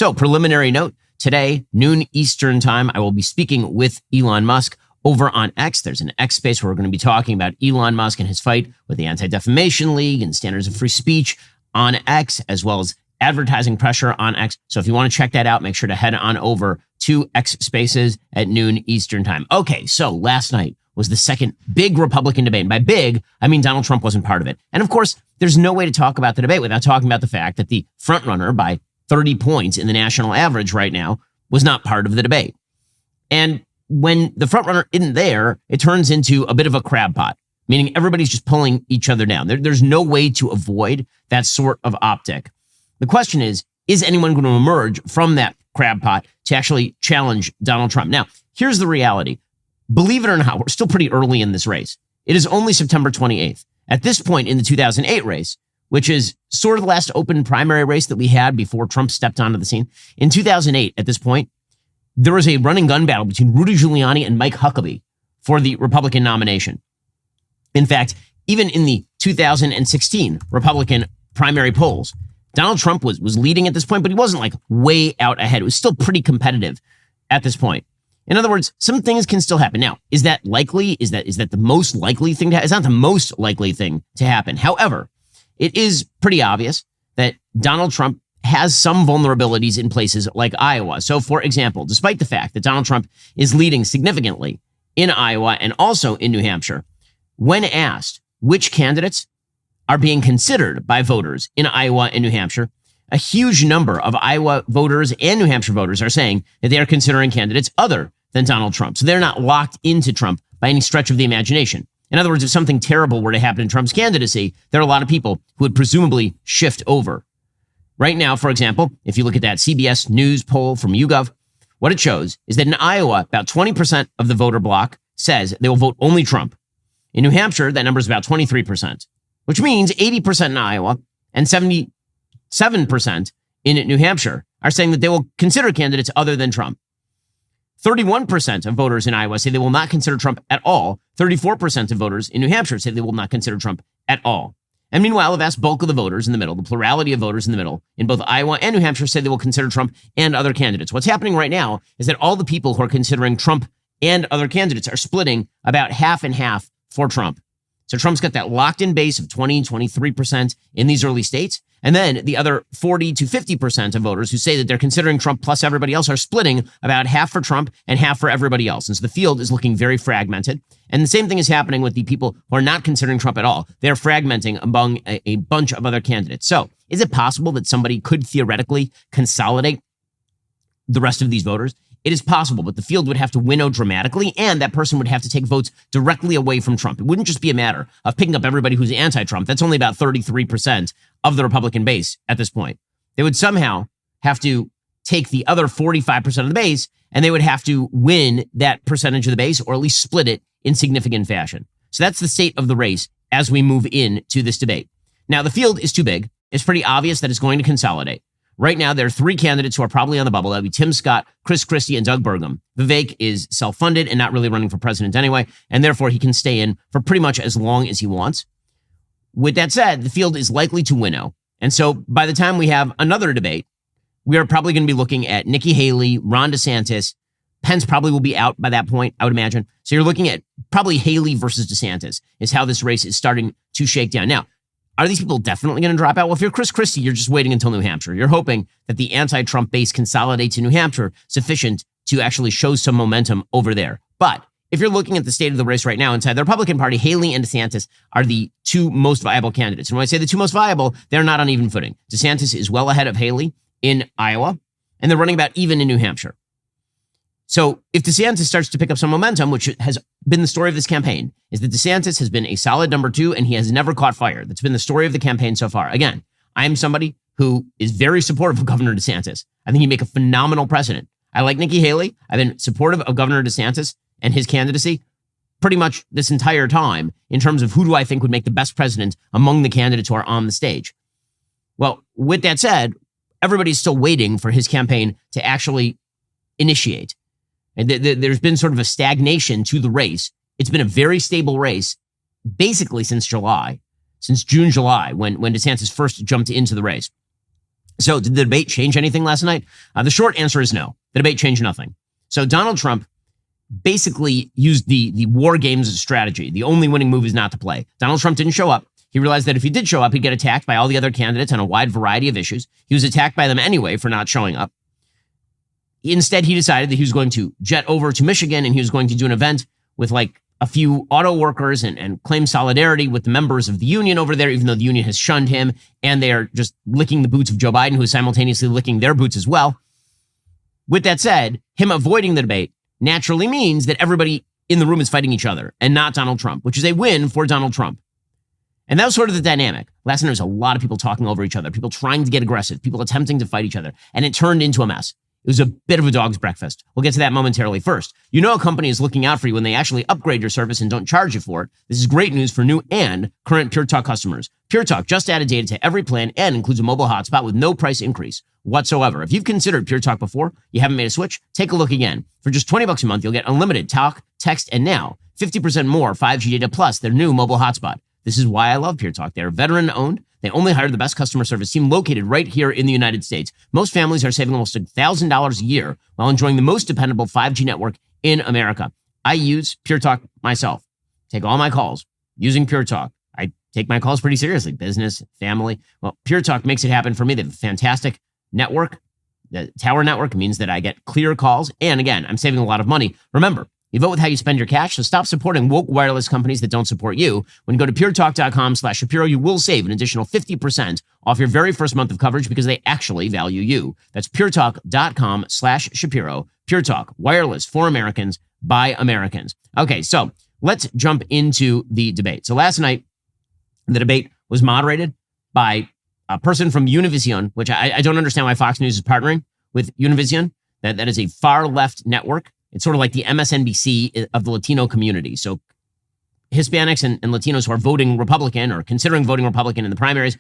So, preliminary note, today, noon Eastern time, I will be speaking with Elon Musk over on X. There's an X space where we're going to be talking about Elon Musk and his fight with the Anti-Defamation League and standards of free speech on X, as well as advertising pressure on X. So if you want to check that out, make sure to head on over to X Spaces at noon Eastern time. Okay, so last night was the second big Republican debate. And by big, I mean Donald Trump wasn't part of it. And of course, there's no way to talk about the debate without talking about the fact that the frontrunner by 30 points in the national average right now was not part of the debate. And when the frontrunner isn't there, it turns into a bit of a crab pot, meaning everybody's just pulling each other down. There's no way to avoid that sort of optic. The question is anyone going to emerge from that crab pot to actually challenge Donald Trump? Now, here's the reality. Believe it or not, we're still pretty early in this race. It is only September 28th. At this point in the 2008 race, which is sort of the last open primary race that we had before Trump stepped onto the scene. In 2008, at this point, there was a running gun battle between Rudy Giuliani and Mike Huckabee for the Republican nomination. In fact, even in the 2016 Republican primary polls, Donald Trump was leading at this point, but he wasn't like way out ahead. It was still pretty competitive at this point. In other words, some things can still happen. Now, is that likely? Is that the most likely thing to happen? It's not the most likely thing to happen. However, it is pretty obvious that Donald Trump has some vulnerabilities in places like Iowa. So, for example, despite the fact that Donald Trump is leading significantly in Iowa and also in New Hampshire, when asked which candidates are being considered by voters in Iowa and New Hampshire, a huge number of Iowa voters and New Hampshire voters are saying that they are considering candidates other than Donald Trump. So they're not locked into Trump by any stretch of the imagination. In other words, if something terrible were to happen in Trump's candidacy, there are a lot of people who would presumably shift over. Right now, for example, if you look at that CBS News poll from YouGov, what it shows is that in Iowa, about 20% of the voter bloc says they will vote only Trump. In New Hampshire, that number is about 23%, which means 80% in Iowa and 77% in New Hampshire are saying that they will consider candidates other than Trump. 31% of voters in Iowa say they will not consider Trump at all. 34% of voters in New Hampshire say they will not consider Trump at all. And meanwhile, the vast bulk of the voters in the middle, the plurality of voters in the middle, in both Iowa and New Hampshire, say they will consider Trump and other candidates. What's happening right now is that all the people who are considering Trump and other candidates are splitting about half and half for Trump. So Trump's got that locked-in base of 23% in these early states. And then the other 40 to 50% of voters who say that they're considering Trump plus everybody else are splitting about half for Trump and half for everybody else. And so the field is looking very fragmented. And the same thing is happening with the people who are not considering Trump at all. They're fragmenting among a bunch of other candidates. So is it possible that somebody could theoretically consolidate the rest of these voters? It is possible, but the field would have to winnow dramatically, and that person would have to take votes directly away from Trump. It wouldn't just be a matter of picking up everybody who's anti-Trump. That's only about 33% of the Republican base at this point. They would somehow have to take the other 45% of the base, and they would have to win that percentage of the base, or at least split it in significant fashion. So that's the state of the race as we move into this debate. Now, the field is too big. It's pretty obvious that it's going to consolidate. Right now, there are three candidates who are probably on the bubble. That would be Tim Scott, Christie, and Doug Burgum. Vivek is self-funded and not really running for president anyway, and therefore he can stay in for pretty much as long as he wants. With that said, the field is likely to winnow. And so by the time we have another debate, we are probably going to be looking at Nikki Haley, Ron DeSantis. Pence probably will be out by that point, I would imagine. So you're looking at probably Haley versus DeSantis is how this race is starting to shake down. Now, are these people definitely going to drop out? Well, if you're Christie, you're just waiting until New Hampshire. You're hoping that the anti-Trump base consolidates in New Hampshire sufficient to actually show some momentum over there. But if you're looking at the state of the race right now inside the Republican Party, Haley and DeSantis are the two most viable candidates. And when I say the two most viable, they're not on even footing. DeSantis is well ahead of Haley in Iowa, and they're running about even in New Hampshire. So if DeSantis starts to pick up some momentum, which has been the story of this campaign, is that DeSantis has been a solid number two and he has never caught fire. That's been the story of the campaign so far. Again, I am somebody who is very supportive of Governor DeSantis. I think he'd make a phenomenal president. I like Nikki Haley. I've been supportive of Governor DeSantis and his candidacy pretty much this entire time in terms of who do I think would make the best president among the candidates who are on the stage. Well, with that said, everybody's still waiting for his campaign to actually initiate. And there's been sort of a stagnation to the race. It's been a very stable race, basically since June, July, when DeSantis first jumped into the race. So did the debate change anything last night? The short answer is no. The debate changed nothing. So Donald Trump basically used the war games strategy. The only winning move is not to play. Donald Trump didn't show up. He realized that if he did show up, he'd get attacked by all the other candidates on a wide variety of issues. He was attacked by them anyway for not showing up. Instead, he decided that he was going to jet over to Michigan and he was going to do an event with like a few auto workers and claim solidarity with the members of the union over there, even though the union has shunned him and they are just licking the boots of Joe Biden, who is simultaneously licking their boots as well. With that said, him avoiding the debate naturally means that everybody in the room is fighting each other and not Donald Trump, which is a win for Donald Trump. And that was sort of the dynamic. Last night, there was a lot of people talking over each other, people trying to get aggressive, people attempting to fight each other, and it turned into a mess. It was a bit of a dog's breakfast. We'll get to that momentarily. First, you know a company is looking out for you when they actually upgrade your service and don't charge you for it. This is great news for new and current Pure Talk customers. Pure Talk just added data to every plan and includes a mobile hotspot with no price increase whatsoever. If you've considered Pure Talk before, you haven't made a switch, take a look again. For just $20 a month, you'll get unlimited talk, text, and now 50% more 5G data plus their new mobile hotspot. This is why I love Pure Talk. They're veteran-owned. They only hire the best customer service team located right here in the United States. Most families are saving almost $1,000 a year while enjoying the most dependable 5G network in America. I use Pure Talk myself. Take all my calls using Pure Talk. I take my calls pretty seriously, business, family. Well, Pure Talk makes it happen for me. They have a fantastic network. The tower network means that I get clear calls. And again, I'm saving a lot of money. Remember, you vote with how you spend your cash, so stop supporting woke wireless companies that don't support you. When you go to puretalk.com/Shapiro, you will save an additional 50% off your very first month of coverage because they actually value you. That's puretalk.com/Shapiro. Pure Talk, wireless for Americans by Americans. Okay, so let's jump into the debate. So last night, the debate was moderated by a person from Univision, which I don't understand why Fox News is partnering with Univision. That is a far left network. It's sort of like the MSNBC of the Latino community. So Hispanics and Latinos who are voting Republican or considering voting Republican in the primaries,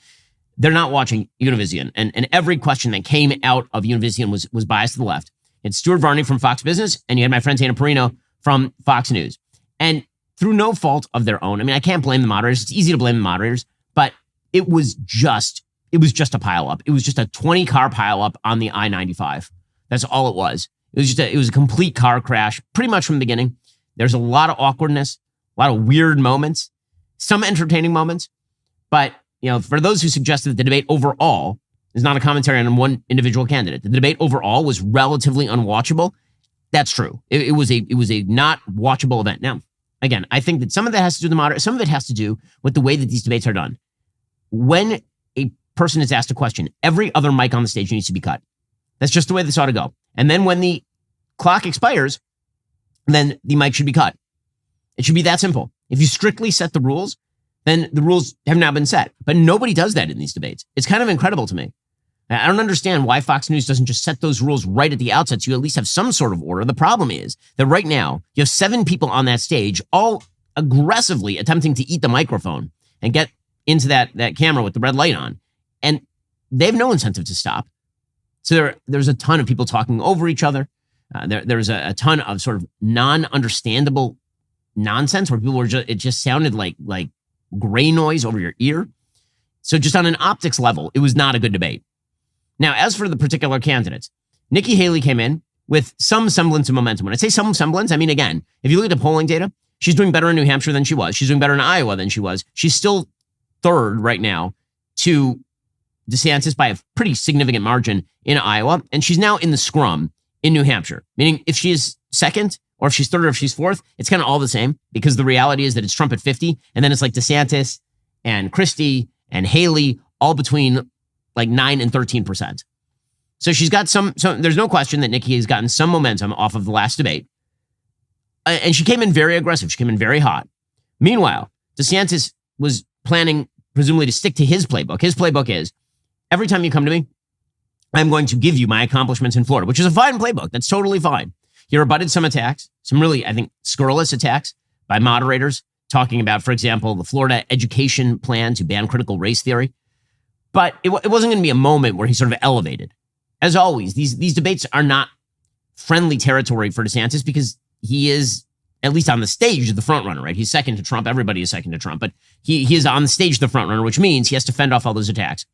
they're not watching Univision. And every question that came out of Univision was biased to the left. It's Stuart Varney from Fox Business, and you had my friend Tana Perino from Fox News. And through no fault of their own, I mean, I can't blame the moderators. It's easy to blame the moderators, but it was just a pileup. It was just a 20-car pileup on the I-95. That's all it was. It was a complete car crash, pretty much from the beginning. There's a lot of awkwardness, a lot of weird moments, some entertaining moments. But, you know, for those who suggested that the debate overall is not a commentary on one individual candidate, the debate overall was relatively unwatchable. That's true. It was a not watchable event. Now, again, I think that some of that has to do with the moderate, some of it has to do with the way that these debates are done. When a person is asked a question, every other mic on the stage needs to be cut. That's just the way this ought to go. And then when the clock expires, then the mic should be cut. It should be that simple. If you strictly set the rules, then the rules have now been set. But nobody does that in these debates. It's kind of incredible to me. I don't understand why Fox News doesn't just set those rules right at the outset so you at least have some sort of order. The problem is that right now, you have 7 people on that stage all aggressively attempting to eat the microphone and get into that camera with the red light on. And they have no incentive to stop. So there's a ton of people talking over each other. There's a ton of sort of non-understandable nonsense where people were it just sounded like gray noise over your ear. So just on an optics level, it was not a good debate. Now, as for the particular candidates, Nikki Haley came in with some semblance of momentum. When I say some semblance, I mean, again, if you look at the polling data, she's doing better in New Hampshire than she was. She's doing better in Iowa than she was. She's still third right now to DeSantis by a pretty significant margin in Iowa, and she's now in the scrum in New Hampshire, meaning if she is second or if she's third or if she's fourth, it's kind of all the same because the reality is that it's Trump at 50, and then it's like DeSantis and Christie and Haley all between like 9 and 13%. So she's got some there's no question that Nikki has gotten some momentum off of the last debate. And she came in very aggressive. She came in very hot. Meanwhile, DeSantis was planning presumably to stick to his playbook. His playbook is, every time you come to me, I'm going to give you my accomplishments in Florida, which is a fine playbook. That's totally fine. He rebutted some attacks, some really, I think, scurrilous attacks by moderators talking about, for example, the Florida education plan to ban critical race theory. But it wasn't going to be a moment where he sort of elevated. As always, these debates are not friendly territory for DeSantis because he is, at least on the stage, the front runner, right? He's second to Trump. Everybody is second to Trump. But he is on the stage the front runner, which means he has to fend off all those attacks.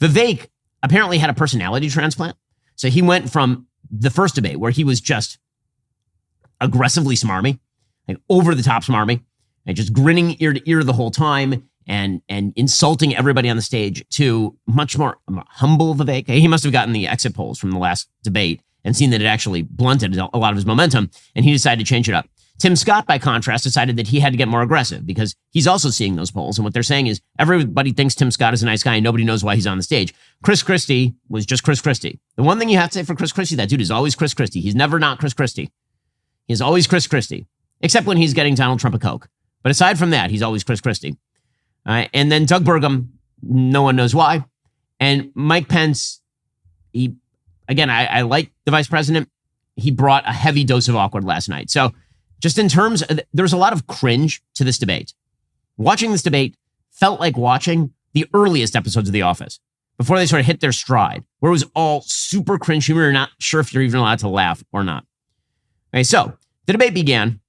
Vivek apparently had a personality transplant. So he went from the first debate where he was just aggressively smarmy, like over the top smarmy, and just grinning ear to ear the whole time and insulting everybody on the stage, to much more humble Vivek. He must have gotten the exit polls from the last debate and seen that it actually blunted a lot of his momentum, and he decided to change it up. Tim Scott, by contrast, decided that he had to get more aggressive because he's also seeing those polls. And what they're saying is everybody thinks Tim Scott is a nice guy and nobody knows why he's on the stage. Chris Christie was just Chris Christie. The one thing you have to say for Chris Christie, that dude is always Chris Christie. He's never not Chris Christie. He's always Chris Christie, except when he's getting Donald Trump a Coke. But aside from that, he's always Chris Christie. And then Doug Burgum, no one knows why. And Mike Pence, I like the vice president. He brought a heavy dose of awkward last night. So just in terms of, there's a lot of cringe to this debate. Watching this debate felt like watching the earliest episodes of The Office before they sort of hit their stride, where it was all super cringe humor. You're not sure if you're even allowed to laugh or not. Okay, so the debate began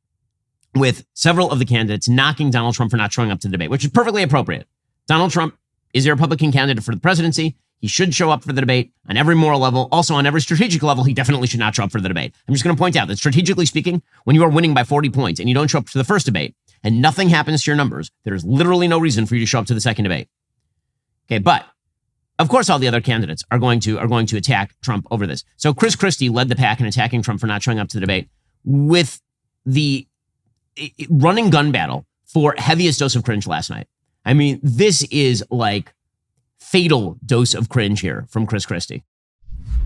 with several of the candidates knocking Donald Trump for not showing up to the debate, which is perfectly appropriate. Donald Trump is a Republican candidate for the presidency. He should show up for the debate on every moral level. Also, on every strategic level, he definitely should not show up for the debate. I'm just going to point out that strategically speaking, when you are winning by 40 points and you don't show up to the first debate and nothing happens to your numbers, there's literally no reason for you to show up to the second debate. Okay, but of course, all the other candidates are going to attack Trump over this. So Chris Christie led the pack in attacking Trump for not showing up to the debate with the running gun battle for heaviest dose of cringe last night. I mean, this is like fatal dose of cringe here from Chris Christie.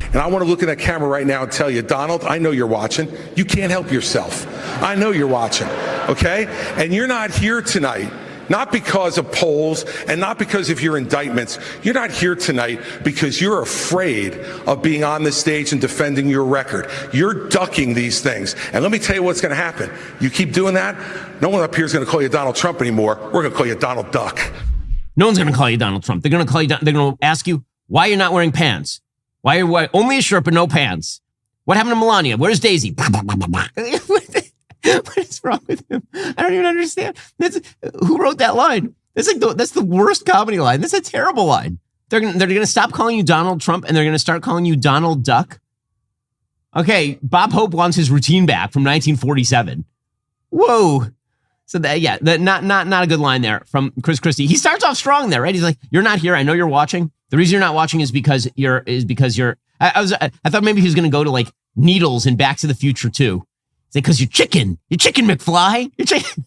And I want to look at that camera right now and tell you, Donald, I know you're watching. You can't help yourself. I know you're watching, okay? And you're not here tonight, not because of polls and not because of your indictments. You're not here tonight because you're afraid of being on the stage and defending your record. You're ducking these things. And let me tell you what's going to happen. You keep doing that, no one up here is going to call you Donald Trump anymore. We're going to call you Donald Duck. No one's going to call you Donald Trump. They're going to call you. They're going to ask you why you're not wearing pants. Why you're wearing only a shirt but no pants. What happened to Melania? Where's Daisy? What is wrong with him? I don't even understand. Who wrote that line? That's the worst comedy line. That's a terrible line. They're going to stop calling you Donald Trump and they're going to start calling you Donald Duck. Okay, Bob Hope wants his routine back from 1947. Whoa. So not a good line there from Chris Christie. He starts off strong there, right? He's like, "You're not here. I know you're watching. The reason you're not watching is because you're." I thought maybe he was going to go to like Needles and Back to the Future too. He's like, "Because you're chicken, McFly. You're chicken."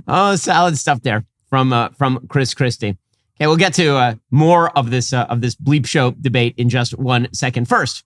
Oh, solid stuff there from Chris Christie. Okay, we'll get to more of this bleep show debate in just 1 second. First,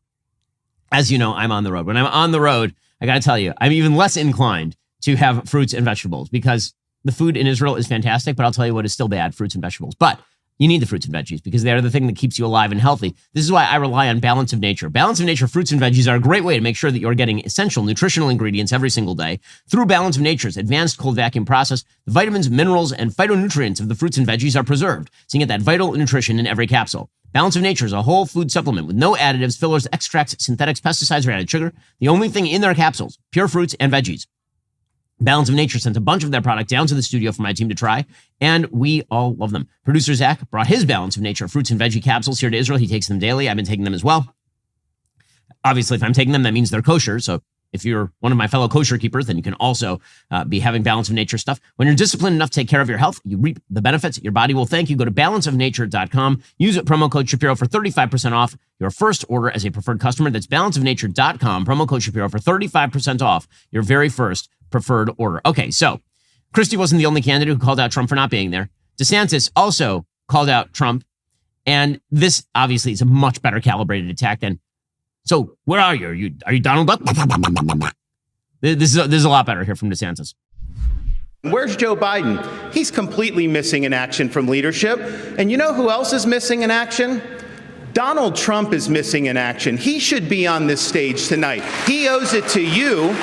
as you know, I'm on the road. When I'm on the road, I got to tell you, I'm even less inclined to have fruits and vegetables because the food in Israel is fantastic, but I'll tell you what is still bad, fruits and vegetables. But you need the fruits and veggies because they're the thing that keeps you alive and healthy. This is why I rely on Balance of Nature. Balance of Nature fruits and veggies are a great way to make sure that you're getting essential nutritional ingredients every single day. Through Balance of Nature's advanced cold vacuum process, the vitamins, minerals, and phytonutrients of the fruits and veggies are preserved, so you get that vital nutrition in every capsule. Balance of Nature is a whole food supplement with no additives, fillers, extracts, synthetics, pesticides, or added sugar. The only thing in their capsules, pure fruits and veggies. Balance of Nature sent a bunch of their product down to the studio for my team to try, and we all love them. Producer Zach brought his Balance of Nature fruits and veggie capsules here to Israel. He takes them daily. I've been taking them as well. Obviously, if I'm taking them, that means they're kosher. So if you're one of my fellow kosher keepers, then you can also be having Balance of Nature stuff. When you're disciplined enough to take care of your health, you reap the benefits. Your body will thank you. Go to balanceofnature.com. Use promo code Shapiro for 35% off your first order as a preferred customer. That's balanceofnature.com. Promo code Shapiro for 35% off your very first preferred order. Okay, so Christie wasn't the only candidate who called out Trump for not being there. DeSantis also called out Trump. And this obviously is a much better calibrated attack than, "So where are you? Are you Donald Duck?" This is a lot better here from DeSantis. Where's Joe Biden? He's completely missing in action from leadership. And you know who else is missing in action? Donald Trump is missing in action. He should be on this stage tonight. He owes it to you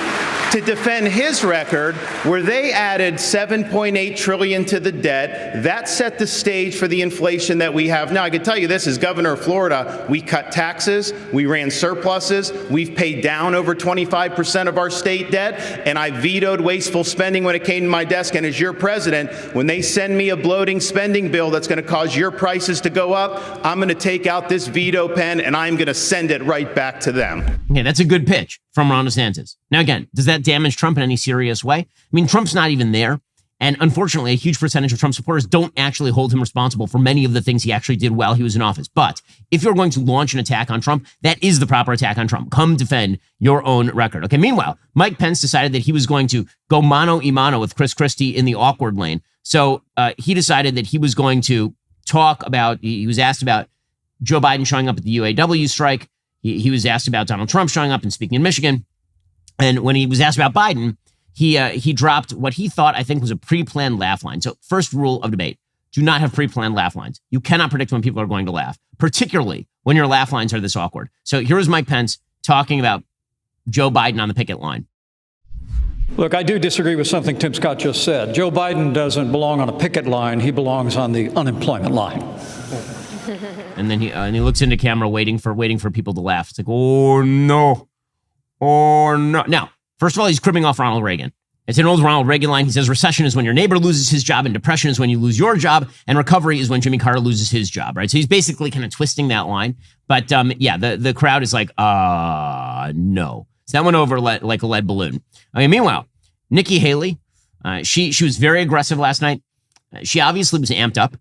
to defend his record, where they added $7.8 trillion to the debt. That set the stage for the inflation that we have now. I can tell you this, as governor of Florida, we cut taxes, we ran surpluses, we've paid down over 25% of our state debt, and I vetoed wasteful spending when it came to my desk. And as your president, when they send me a bloating spending bill that's going to cause your prices to go up, I'm going to take out this veto pen and I'm going to send it right back to them. Okay, that's a good pitch from Ron DeSantis. Now, again, does that damage Trump in any serious way? I mean, Trump's not even there. And unfortunately, a huge percentage of Trump supporters don't actually hold him responsible for many of the things he actually did while he was in office. But if you're going to launch an attack on Trump, that is the proper attack on Trump. Come defend your own record. Okay, meanwhile, Mike Pence decided that he was going to go mano a mano with Christie in the awkward lane. So he decided that he was going to talk about, he was asked about Joe Biden showing up at the UAW strike. He was asked about Donald Trump showing up and speaking in Michigan. And when he was asked about Biden, he dropped what he thought, I think, was a pre-planned laugh line. So first rule of debate, do not have pre-planned laugh lines. You cannot predict when people are going to laugh, particularly when your laugh lines are this awkward. So here is Mike Pence talking about Joe Biden on the picket line. Look, I do disagree with something Tim Scott just said. Joe Biden doesn't belong on a picket line. He belongs on the unemployment line. And then he looks into camera waiting for people to laugh. It's like, oh, no. Oh, no. Now, first of all, he's cribbing off Ronald Reagan. It's an old Ronald Reagan line. He says recession is when your neighbor loses his job, and depression is when you lose your job, and recovery is when Jimmy Carter loses his job, right? So he's basically kind of twisting that line. But yeah, the crowd is like, no. So that went over like a lead balloon. Okay, meanwhile, Nikki Haley, she was very aggressive last night. She obviously was amped up,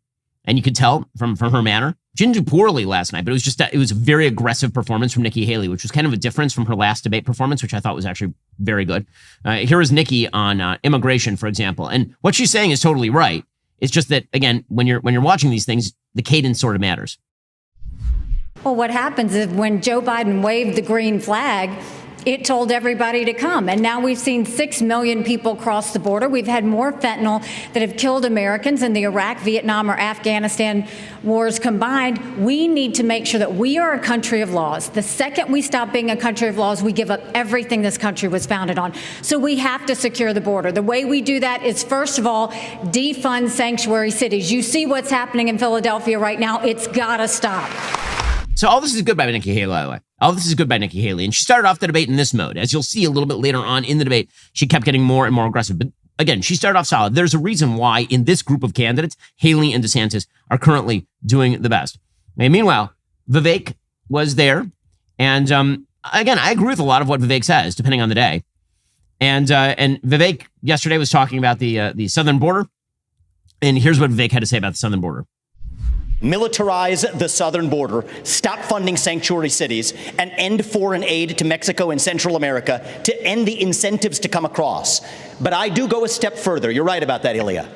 and you could tell from her manner. She didn't do poorly last night, but it was a very aggressive performance from Nikki Haley, which was kind of a difference from her last debate performance, which I thought was actually very good. Here is Nikki on immigration, for example. And what she's saying is totally right. It's just that, again, when you're watching these things, the cadence sort of matters. Well, what happens is when Joe Biden waved the green flag, it told everybody to come. And now we've seen 6 million people cross the border. We've had more fentanyl that have killed Americans in the Iraq, Vietnam, or Afghanistan wars combined. We need to make sure that we are a country of laws. The second we stop being a country of laws, we give up everything this country was founded on. So we have to secure the border. The way we do that is, first of all, defund sanctuary cities. You see what's happening in Philadelphia right now. It's got to stop. So all this is good by Nikki Haley, by the way. All this is good by Nikki Haley. And she started off the debate in this mode. As you'll see a little bit later on in the debate, she kept getting more and more aggressive. But again, she started off solid. There's a reason why in this group of candidates, Haley and DeSantis are currently doing the best. And meanwhile, Vivek was there. And again, I agree with a lot of what Vivek says, depending on the day. And Vivek yesterday was talking about the southern border. And here's what Vivek had to say about the southern border. Militarize the southern border, stop funding sanctuary cities, and end foreign aid to Mexico and Central America to end the incentives to come across. But I do go a step further. You're right about that, Ilya.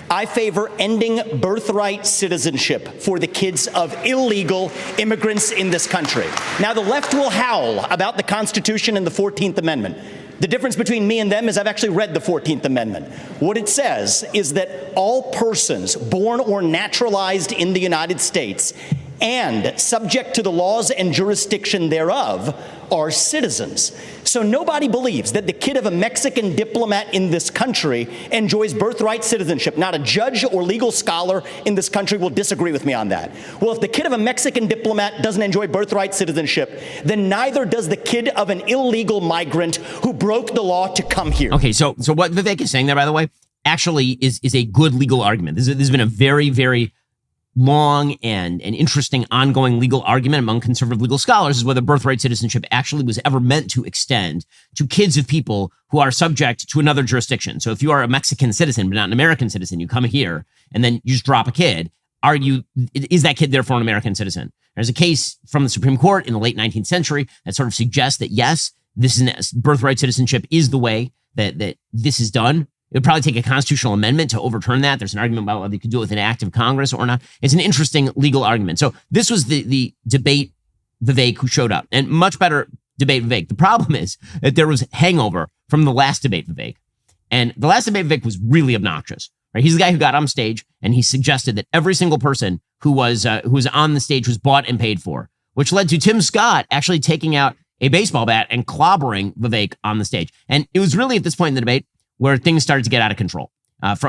I favor ending birthright citizenship for the kids of illegal immigrants in this country. Now, the left will howl about the Constitution and the 14th Amendment. The difference between me and them is I've actually read the 14th Amendment. What it says is that all persons born or naturalized in the United States and subject to the laws and jurisdiction thereof are citizens. So nobody believes that the kid of a Mexican diplomat in this country enjoys birthright citizenship. Not a judge or legal scholar in this country will disagree with me on that. Well, if the kid of a Mexican diplomat doesn't enjoy birthright citizenship, then neither does the kid of an illegal migrant who broke the law to come here. Okay, so what Vivek is saying there, by the way, actually is a good legal argument. This has been a very, very long and interesting ongoing legal argument among conservative legal scholars is whether birthright citizenship actually was ever meant to extend to kids of people who are subject to another jurisdiction. So if you are a Mexican citizen but not an American citizen, you come here and then you just drop a kid. Is that kid therefore an American citizen? There's a case from the Supreme Court in the late 19th century that sort of suggests that yes, birthright citizenship is the way that this is done. It would probably take a constitutional amendment to overturn that. There's an argument about whether you could do it with an act of Congress or not. It's an interesting legal argument. So this was the debate Vivek who showed up, and much better debate Vivek. The problem is that there was hangover from the last debate Vivek. And the last debate Vivek was really obnoxious. Right? He's the guy who got on stage and he suggested that every single person who was on the stage was bought and paid for, which led to Tim Scott actually taking out a baseball bat and clobbering Vivek on the stage. And it was really at this point in the debate where things started to get out of control.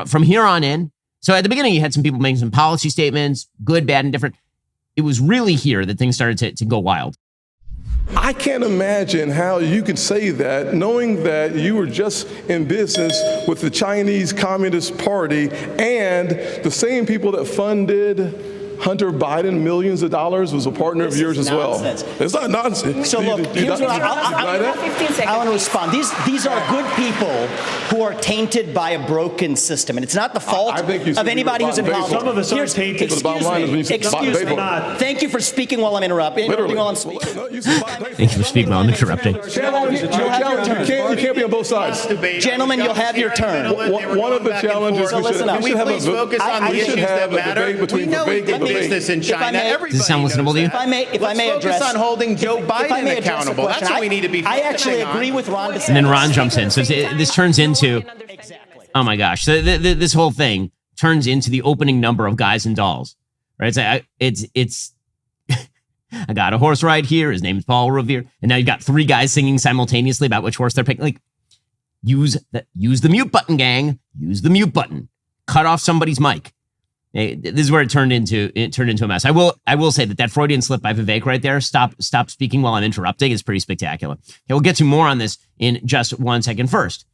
From here on in, so at the beginning, you had some people making some policy statements, good, bad, and different. It was really here that things started to go wild. I can't imagine how you could say that knowing that you were just in business with the Chinese Communist Party and the same people that funded Hunter Biden millions of dollars was a partner of yours as well. It's not nonsense. So look, here's what I want to respond. These are good people who are tainted by a broken system, and it's not the fault of anybody who's involved. Some of us are tainted. Excuse me. Thank you for speaking while I'm interrupting. While I'm speaking. Thank you for speaking while I'm interrupting. You can't be on both sides. Gentlemen, you'll have your turn. One of the challenges we should have please focus on the issues that matter. We know we did business in China. Does it sound listenable to you? If I may address, focus on holding Joe Biden accountable. That's what we need to be focusing on. I actually agree with Ron DeSantis. And then Ron jumps in. So this turns into, oh my gosh. So this whole thing turns into the opening number of Guys and Dolls, right? It's I got a horse right here. His name's Paul Revere. And now you've got three guys singing simultaneously about which horse they're picking. Like, use the mute button, gang. Use the mute button. Cut off somebody's mic. This is where it turned into a mess. I will say that Freudian slip by Vivek right there, stop speaking while I'm interrupting, is pretty spectacular. Okay, we'll get to more on this in just 1 second. First,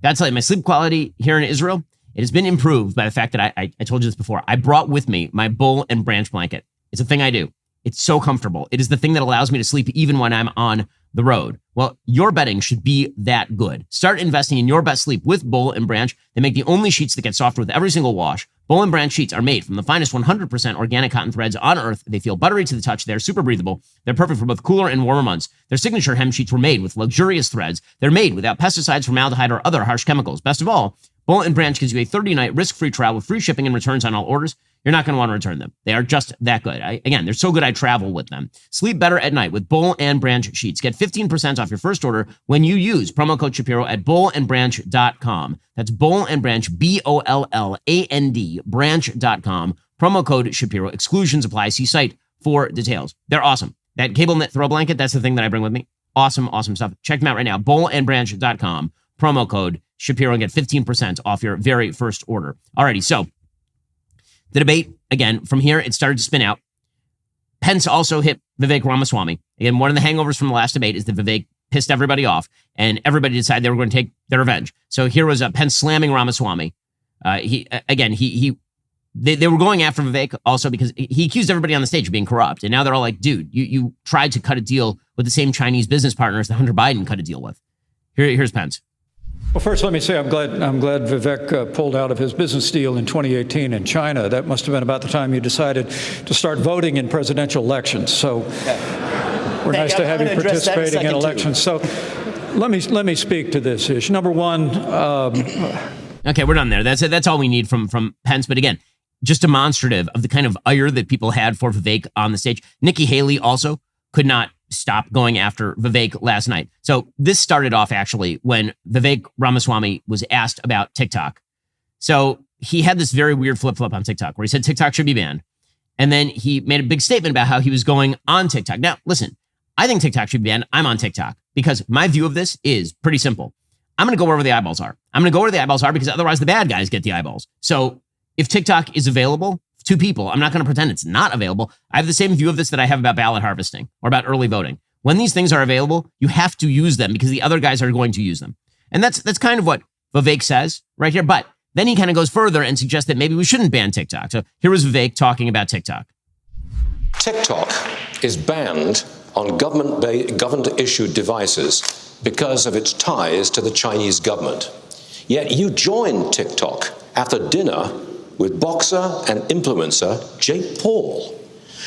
gotta tell you, my sleep quality here in Israel, it has been improved by the fact that I told you this before. I brought with me my Bull and Branch blanket. It's a thing I do. It's so comfortable. It is the thing that allows me to sleep even when I'm on the road. Well, your bedding should be that good. Start investing in your best sleep with Bull and Branch. They make the only sheets that get softer with every single wash. Bull and Branch sheets are made from the finest 100% organic cotton threads on earth. They feel buttery to the touch. They're super breathable. They're perfect for both cooler and warmer months. Their signature hem sheets were made with luxurious threads. They're made without pesticides, formaldehyde, or other harsh chemicals. Best of all, Bull and Branch gives you a 30-night risk-free trial with free shipping and returns on all orders. You're not going to want to return them. They are just that good. Again, they're so good I travel with them. Sleep better at night with Bull and Branch sheets. Get 15% off your first order when you use promo code Shapiro at bullandbranch.com. That's Bull and Branch, BOLLAND, branch.com. Promo code Shapiro. Exclusions apply. See site for details. They're awesome. That cable knit throw blanket, that's the thing that I bring with me. Awesome, awesome stuff. Check them out right now. Bullandbranch.com. Promo code Shapiro and get 15% off your very first order. Alrighty, so the debate, again, from here, it started to spin out. Pence also hit Vivek Ramaswamy. Again, one of the hangovers from the last debate is that Vivek pissed everybody off, and everybody decided they were going to take their revenge. So here was Pence slamming Ramaswamy. They were going after Vivek also because he accused everybody on the stage of being corrupt. And now they're all like, dude, you tried to cut a deal with the same Chinese business partners that Hunter Biden cut a deal with. Here's Pence. Well, first, let me say I'm glad Vivek pulled out of his business deal in 2018 in China. That must have been about the time you decided to start voting in presidential elections. So we're nice to have you participating in elections. So let me speak to this issue. Number one. Okay, we're done there. That's all we need from Pence. But again, just demonstrative of the kind of ire that people had for Vivek on the stage. Nikki Haley also could not stop going after Vivek last night. So this started off actually when Vivek Ramaswamy was asked about TikTok. So he had this very weird flip-flop on TikTok where he said TikTok should be banned. And then he made a big statement about how he was going on TikTok. Now, listen, I think TikTok should be banned. I'm on TikTok because my view of this is pretty simple. I'm going to go wherever the eyeballs are. I'm going to go where the eyeballs are because otherwise the bad guys get the eyeballs. So if TikTok is available to people, I'm not going to pretend it's not available. I have the same view of this that I have about ballot harvesting or about early voting. When these things are available, you have to use them because the other guys are going to use them. And that's kind of what Vivek says right here. But then he kind of goes further and suggests that maybe we shouldn't ban TikTok. So here was Vivek talking about TikTok. TikTok is banned on government-issued devices because of its ties to the Chinese government. Yet you joined TikTok after dinner with boxer and influencer Jake Paul.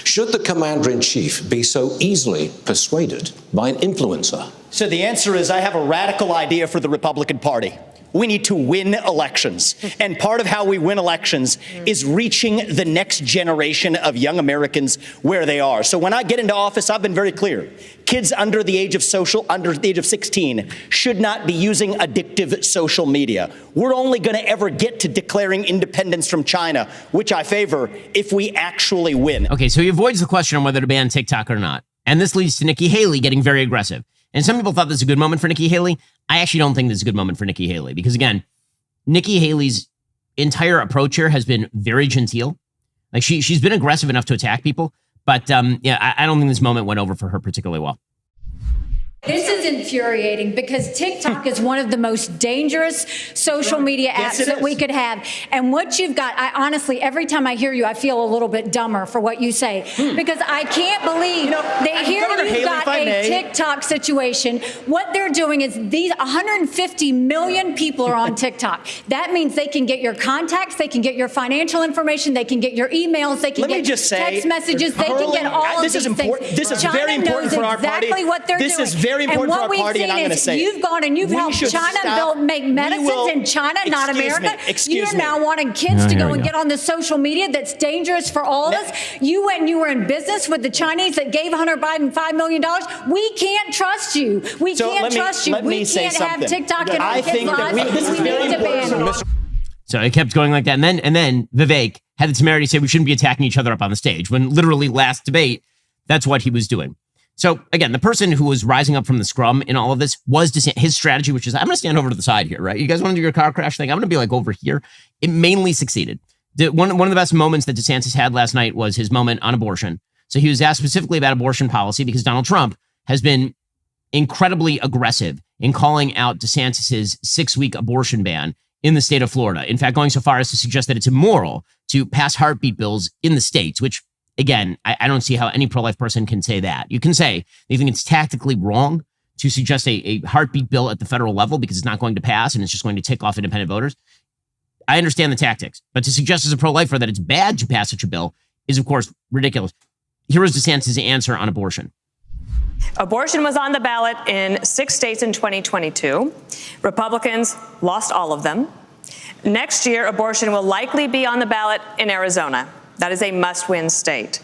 Should the commander-in-chief be so easily persuaded by an influencer? So the answer is I have a radical idea for the Republican Party. We need to win elections. And part of how we win elections is reaching the next generation of young Americans where they are. So when I get into office, I've been very clear. Kids under the age of 16 should not be using addictive social media. We're only going to ever get to declaring independence from China, which I favor, if we actually win. Okay, so he avoids the question on whether to ban TikTok or not. And this leads to Nikki Haley getting very aggressive. And some people thought this was a good moment for Nikki Haley. I actually don't think this is a good moment for Nikki Haley because, again, Nikki Haley's entire approach here has been very genteel. Like she's been aggressive enough to attack people, but I don't think this moment went over for her particularly well. This is infuriating because TikTok is one of the most dangerous social media apps that we could have. And what you've got, I honestly, every time I hear you, I feel a little bit dumber for what you say because I can't believe that here you've got a TikTok situation. What they're doing is these 150 million people are on TikTok. That means they can get your contacts, they can get your financial information, they can get your emails, they can get text messages, they can get all of these things. This is very important for our party. Exactly what they're doing. This is very important for our party, and I'm going to say you've gone and you've helped China make medicines in China, not America. You're now wanting kids to go and get on the social media that's dangerous for all of us. You went and you were in business with the Chinese that gave Hunter Biden $5 million. We can't trust you. We can't trust you. We can't have TikTok in our kids' lives. We need to ban it. So it kept going like that. And then Vivek had the temerity to say we shouldn't be attacking each other up on the stage when literally last debate, that's what he was doing. So again, the person who was rising up from the scrum in all of this was his strategy, which is I'm going to stand over to the side here, right? You guys want to do your car crash thing? I'm going to be like over here. It mainly succeeded. One of the best moments that DeSantis had last night was his moment on abortion. So he was asked specifically about abortion policy because Donald Trump has been incredibly aggressive in calling out DeSantis's 6-week abortion ban in the state of Florida. In fact, going so far as to suggest that it's immoral to pass heartbeat bills in the states, which again, I don't see how any pro-life person can say that. You can say they think it's tactically wrong to suggest a heartbeat bill at the federal level because it's not going to pass and it's just going to tick off independent voters. I understand the tactics, but to suggest as a pro-lifer that it's bad to pass such a bill is, of course, ridiculous. Here is DeSantis' answer on abortion. Abortion was on the ballot in 6 states in 2022. Republicans lost all of them. Next year, abortion will likely be on the ballot in Arizona. That is a must-win state.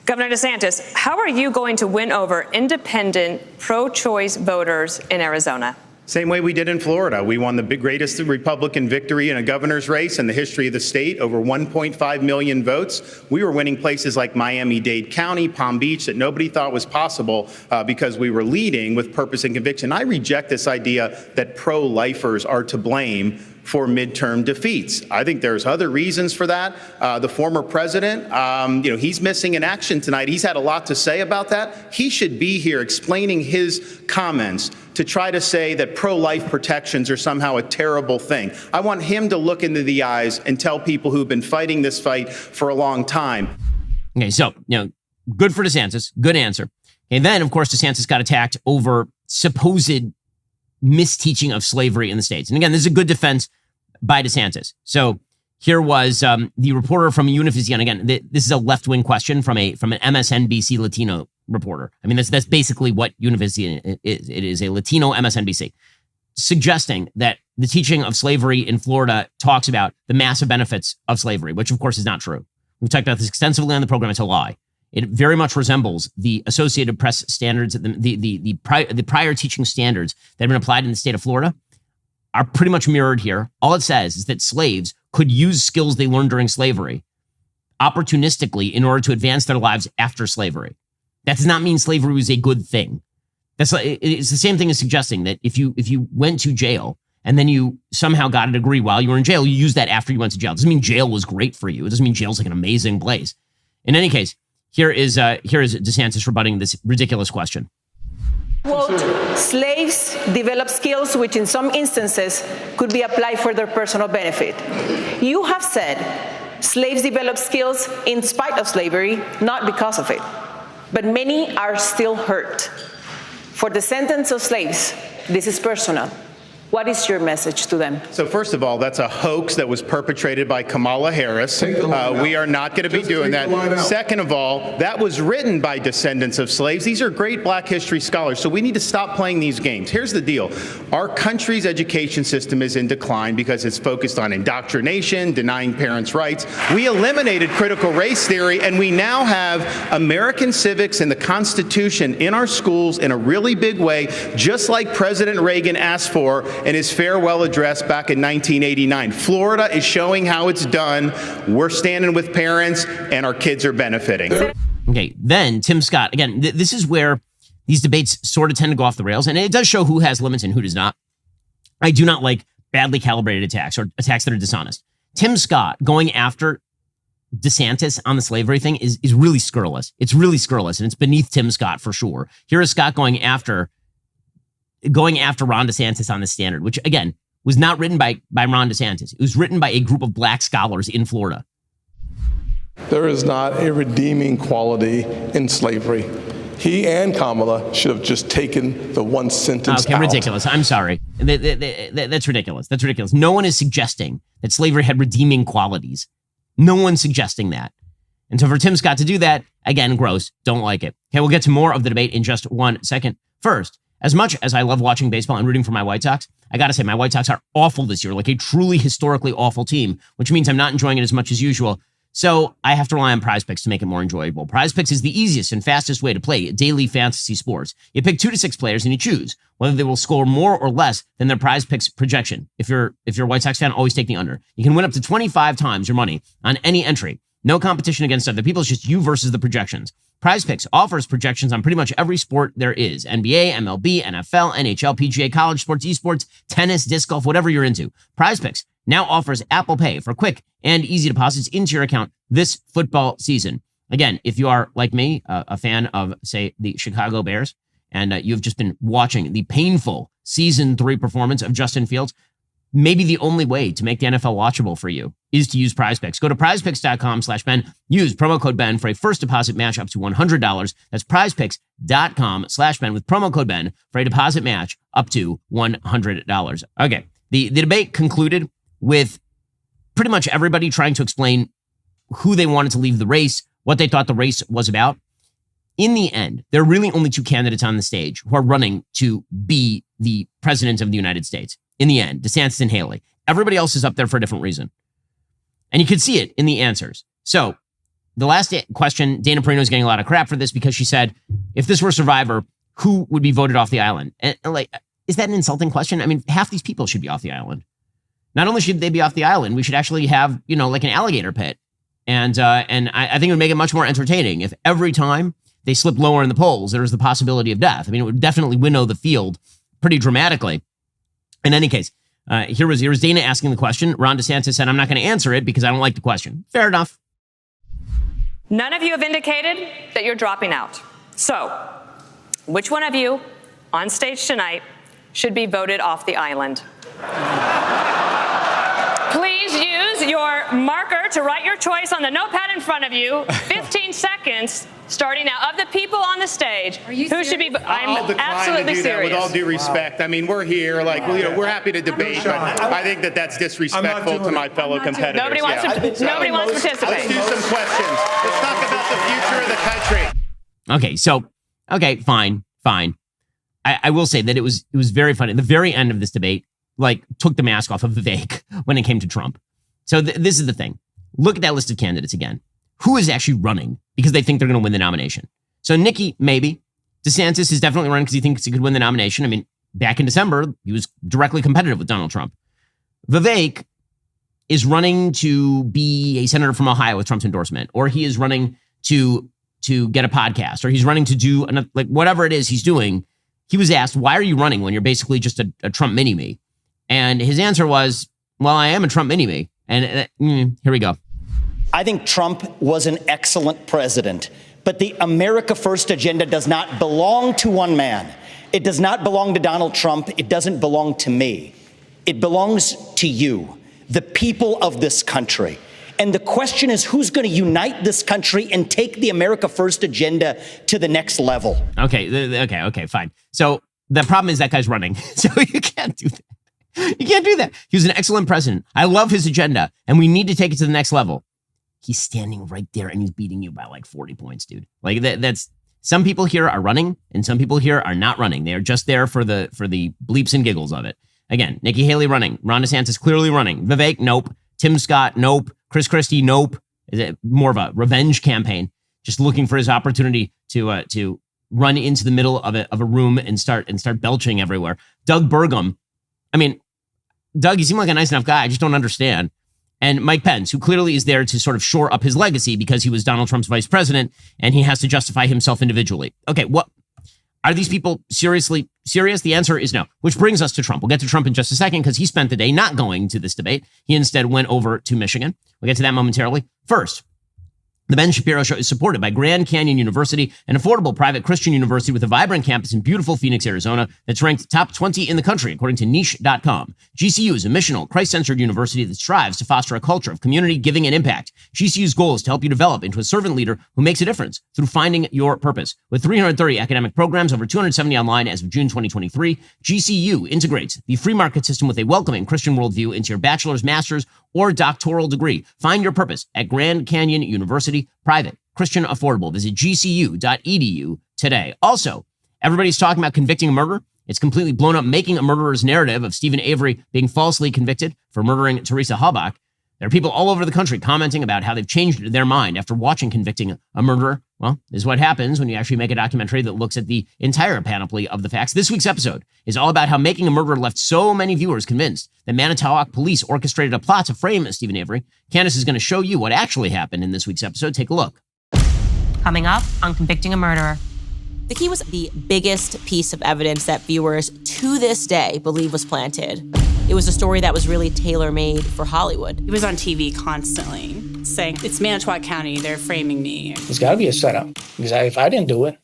Governor DeSantis, how are you going to win over independent, pro-choice voters in Arizona? Same way we did in Florida. We won the greatest Republican victory in a governor's race in the history of the state, over 1.5 million votes. We were winning places like Miami-Dade County, Palm Beach, that nobody thought was possible because we were leading with purpose and conviction. I reject this idea that pro-lifers are to blame for midterm defeats. I think there's other reasons for that. The former president, he's missing in action tonight. He's had a lot to say about that. He should be here explaining his comments to try to say that pro-life protections are somehow a terrible thing. I want him to look into the eyes and tell people who've been fighting this fight for a long time. Okay, so, good for DeSantis. Good answer. And then, of course, DeSantis got attacked over supposed misteaching of slavery in the States. And again, this is a good defense by DeSantis. So here was the reporter from Univision. Again, this is a left-wing question from an MSNBC Latino reporter. I mean, that's basically what Univision is. It is a Latino MSNBC, suggesting that the teaching of slavery in Florida talks about the massive benefits of slavery, which of course is not true. We've talked about this extensively on the program. It's a lie. It very much resembles the Associated Press standards, the prior teaching standards that have been applied in the state of Florida are pretty much mirrored here. All it says is that slaves could use skills they learned during slavery opportunistically in order to advance their lives after slavery. That does not mean slavery was a good thing. It's the same thing as suggesting that if you went to jail and then you somehow got a degree while you were in jail, you used that after you went to jail. It doesn't mean jail was great for you. It doesn't mean jail's like an amazing place. In any case, here is DeSantis rebutting this ridiculous question. Quote, slaves develop skills which in some instances could be applied for their personal benefit. You have said slaves develop skills in spite of slavery, not because of it. But many are still hurt. For descendants of slaves, this is personal. What is your message to them? So first of all, that's a hoax that was perpetrated by Kamala Harris. We are not going to be doing that. Second of all, that was written by descendants of slaves. These are great Black history scholars. So we need to stop playing these games. Here's the deal. Our country's education system is in decline because it's focused on indoctrination, denying parents' rights. We eliminated critical race theory, and we now have American civics and the Constitution in our schools in a really big way, just like President Reagan asked for in his farewell address back in 1989. Florida is showing how it's done. We're standing with parents, and our kids are benefiting. Okay, then Tim Scott. Again, this is where these debates sort of tend to go off the rails, and it does show who has limits and who does not. I do not like badly calibrated attacks or attacks that are dishonest. Tim Scott going after DeSantis on the slavery thing is really scurrilous. It's really scurrilous, and it's beneath Tim Scott for sure. Here is Scott going after Ron DeSantis on the standard, which again was not written by Ron DeSantis. It was written by a group of black scholars in Florida. There is not a redeeming quality in slavery. He and Kamala should have just taken the one sentence out. Ridiculous. I'm sorry. That's ridiculous. That's ridiculous. No one is suggesting that slavery had redeeming qualities. No one's suggesting that. And so for Tim Scott to do that, again, gross. Don't like it. Okay, we'll get to more of the debate in just 1 second. First, as much as I love watching baseball and rooting for my White Sox, I got to say my White Sox are awful this year, like a truly historically awful team, which means I'm not enjoying it as much as usual. So I have to rely on Prize Picks to make it more enjoyable. Prize Picks is the easiest and fastest way to play daily fantasy sports. You pick 2 to 6 players and you choose whether they will score more or less than their Prize Picks projection. If you're a White Sox fan, always take the under. You can win up to 25 times your money on any entry. No competition against other people. It's just you versus the projections. Prize Picks offers projections on pretty much every sport there is. NBA, MLB, NFL, NHL, PGA, college sports, esports, tennis, disc golf, whatever you're into. Prize Picks now offers Apple Pay for quick and easy deposits into your account this football season. Again, if you are, like me, a fan of, say, the Chicago Bears, and you've just been watching the painful Season 3 performance of Justin Fields, maybe the only way to make the NFL watchable for you is to use Prize Picks. Go to prizepicks.com/Ben. Use promo code Ben for a first deposit match up to $100. That's prizepicks.com/Ben with promo code Ben for a deposit match up to $100. Okay. The debate concluded with pretty much everybody trying to explain who they wanted to leave the race, what they thought the race was about. In the end, there are really only 2 candidates on the stage who are running to be the president of the United States. In the end, DeSantis and Haley. Everybody else is up there for a different reason. And you could see it in the answers. So the last question, Dana Perino is getting a lot of crap for this because she said, if this were Survivor, who would be voted off the island? And like, is that an insulting question? I mean, half these people should be off the island. Not only should they be off the island, we should actually have, like an alligator pit. And I think it would make it much more entertaining if every time they slip lower in the polls, there was the possibility of death. I mean, it would definitely winnow the field pretty dramatically. In any case, here was Dana asking the question. Ron DeSantis said, I'm not going to answer it because I don't like the question. Fair enough. None of you have indicated that you're dropping out. So, which one of you on stage tonight should be voted off the island? Please use your marker to write your choice on the notepad in front of you. 15 seconds starting now. Of the people on the stage, who should be? I'm absolutely serious. With all due respect, I mean, we're here, we're happy to debate, but I think that's disrespectful to my fellow competitors. Nobody wants to participate. Let's do some questions. Let's talk about the future of the country. Okay, fine. I will say that it was very funny. At the very end of this debate, took the mask off of Vivek when it came to Trump. So this is the thing. Look at that list of candidates again. Who is actually running because they think they're going to win the nomination? So Nikki, maybe. DeSantis is definitely running because he thinks he could win the nomination. I mean, back in December, he was directly competitive with Donald Trump. Vivek is running to be a senator from Ohio with Trump's endorsement, or he is running to get a podcast, or he's running to do whatever it is he's doing. He was asked, why are you running when you're basically just a Trump mini-me? And his answer was, well, I am a Trump mini-me. And here we go. I think Trump was an excellent president, but the America First agenda does not belong to one man. It does not belong to Donald Trump. It doesn't belong to me. It belongs to you, the people of this country. And the question is, who's going to unite this country and take the America First agenda to the next level? Okay, fine. So the problem is that guy's running. So you can't do that. You can't do that. He was an excellent president. I love his agenda, and we need to take it to the next level. He's standing right there, and he's beating you by 40 points, dude. That's some people here are running, and some people here are not running. They are just there for the bleeps and giggles of it. Again, Nikki Haley running. Ron DeSantis clearly running. Vivek, nope. Tim Scott, nope. Christie, nope. Is it more of a revenge campaign? Just looking for his opportunity to run into the middle of a room and start belching everywhere. Doug Burgum. I mean, Doug, you seem like a nice enough guy. I just don't understand. And Mike Pence, who clearly is there to sort of shore up his legacy because he was Donald Trump's vice president and he has to justify himself individually. Okay, Are these people seriously serious? The answer is no, which brings us to Trump. We'll get to Trump in just a second because he spent the day not going to this debate. He instead went over to Michigan. We'll get to that momentarily. First, the Ben Shapiro Show is supported by Grand Canyon University, an affordable private Christian university with a vibrant campus in beautiful Phoenix, Arizona, that's ranked top 20 in the country, according to niche.com. GCU is a missional, Christ-centered university that strives to foster a culture of community, giving, and impact. GCU's goal is to help you develop into a servant leader who makes a difference through finding your purpose. With 330 academic programs, over 270 online as of June 2023, GCU integrates the free market system with a welcoming Christian worldview into your bachelor's, master's, or doctoral degree. Find your purpose at Grand Canyon University, private, Christian, affordable. Visit gcu.edu today. Also, everybody's talking about convicting a murderer. It's completely blown up making a murderer's narrative of Stephen Avery being falsely convicted for murdering Teresa Halbach. There are people all over the country commenting about how they've changed their mind after watching Convicting a Murderer. Well, this is what happens when you actually make a documentary that looks at the entire panoply of the facts. This week's episode is all about how Making a Murderer left so many viewers convinced that Manitowoc police orchestrated a plot to frame Stephen Avery. Candace is going to show you what actually happened in this week's episode. Take a look. Coming up on Convicting a Murderer. The key was the biggest piece of evidence that viewers to this day believe was planted. It was a story that was really tailor-made for Hollywood. He was on TV constantly saying, it's Manitowoc County, they're framing me. It's got to be a setup, because if I didn't do it,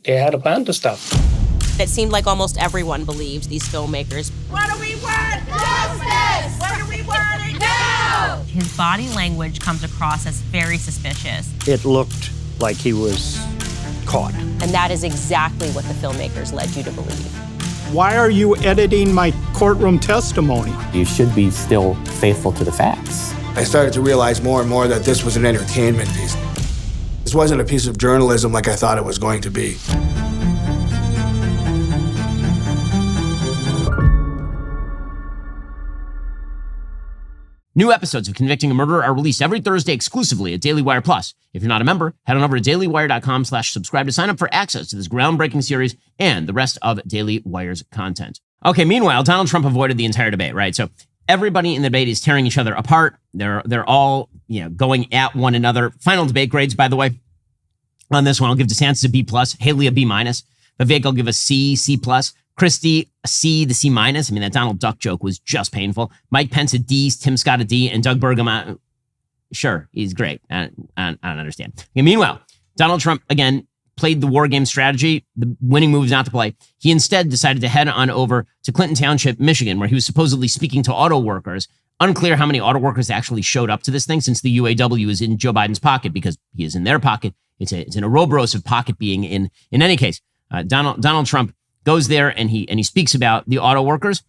they had a plan to stuff. It seemed like almost everyone believed these filmmakers. What do we want? Justice! What do we want it now? His body language comes across as very suspicious. It looked like he was caught. And that is exactly what the filmmakers led you to believe. Why are you editing my courtroom testimony? You should be still faithful to the facts. I started to realize more and more that this was an entertainment piece. This wasn't a piece of journalism like I thought it was going to be. New episodes of Convicting a Murderer are released every Thursday exclusively at Daily Wire Plus. If you're not a member, head on over to dailywire.com/subscribe to sign up for access to this groundbreaking series and the rest of Daily Wire's content. Okay, meanwhile, Donald Trump avoided the entire debate, right? So everybody in the debate is tearing each other apart. They're all, going at one another. Final debate grades, by the way, on this one, I'll give DeSantis a B+, Haley a B-, Vivek I'll give a C+, Christie a C to C-. I mean, that Donald Duck joke was just painful. Mike Pence a D, Tim Scott a D, and Doug Burgum, sure, he's great. I don't understand. Okay, meanwhile, Donald Trump, again, played the war game strategy. The winning move is not to play. He instead decided to head on over to Clinton Township, Michigan, where he was supposedly speaking to auto workers. Unclear how many auto workers actually showed up to this thing, since the UAW is in Joe Biden's pocket, because he is in their pocket. It's an Ouroboros of pocket being in any case. Donald Trump goes there and he speaks about the auto workers,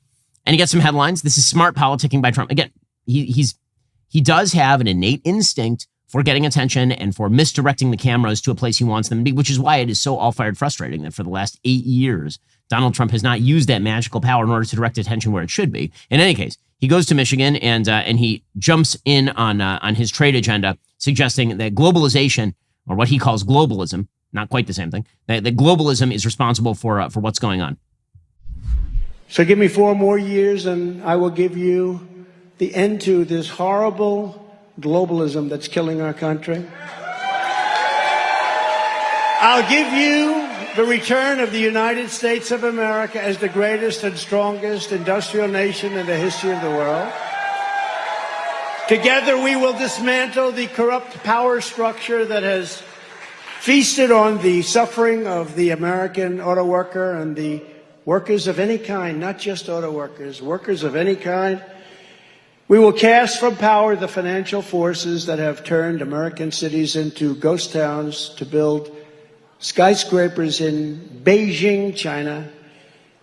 and he gets some headlines. This is smart politicking by Trump. Again, he does have an innate instinct for getting attention and for misdirecting the cameras to a place he wants them to be, which is why it is so all-fired frustrating that for the last 8 years, Donald Trump has not used that magical power in order to direct attention where it should be. In any case, he goes to Michigan and he jumps in on his trade agenda, suggesting that globalization, or what he calls globalism, not quite the same thing, that globalism is responsible for what's going on. So give me 4 more years and I will give you the end to this horrible globalism that's killing our country. I'll give you the return of the United States of America as the greatest and strongest industrial nation in the history of the world. Together we will dismantle the corrupt power structure that has feasted on the suffering of the American auto worker and the workers of any kind, not just auto workers, workers of any kind. We will cast from power the financial forces that have turned American cities into ghost towns to build skyscrapers in Beijing, China.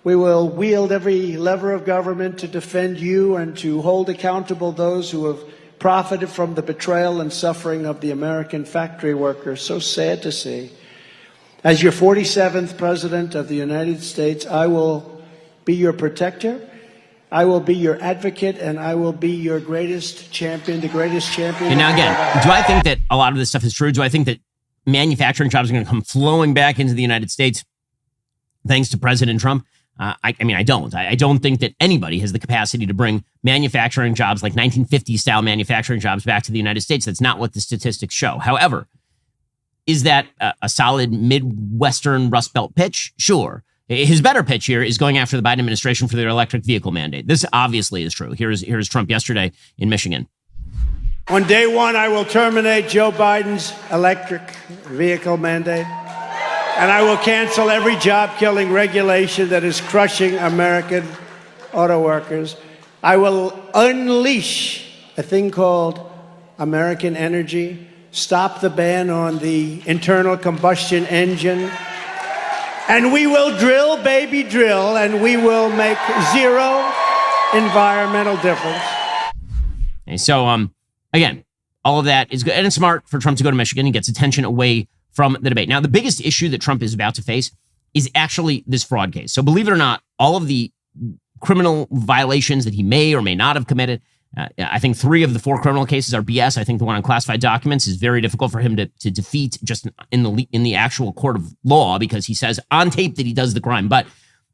We will wield every lever of government to defend you and to hold accountable those who have profited from the betrayal and suffering of the American factory workers. So sad to see. As your 47th President of the United States, I will be your protector, I will be your advocate, and I will be your greatest champion, the greatest champion. And now again, do I think that a lot of this stuff is true? Do I think that manufacturing jobs are going to come flowing back into the United States thanks to President Trump? I mean, I don't. I don't think that anybody has the capacity to bring manufacturing jobs like 1950s style manufacturing jobs back to the United States. That's not what the statistics show. However, Is that a solid Midwestern Rust Belt pitch? Sure. His better pitch here is going after the Biden administration for their electric vehicle mandate. This obviously is true. Here's Trump yesterday in Michigan. On day one, I will terminate Joe Biden's electric vehicle mandate, and I will cancel every job-killing regulation that is crushing American auto workers. I will unleash a thing called American energy, stop the ban on the internal combustion engine, and we will drill, baby, drill, and we will make zero environmental difference. Okay, so, again, all of that is good, and it's smart for Trump to go to Michigan. He gets attention away from the debate. Now, the biggest issue that Trump is about to face is actually this fraud case. So believe it or not, all of the criminal violations that he may or may not have committed, I think 3 of the 4 criminal cases are BS. I think the one on classified documents is very difficult for him to defeat just in the actual court of law, because he says on tape that he does the crime. But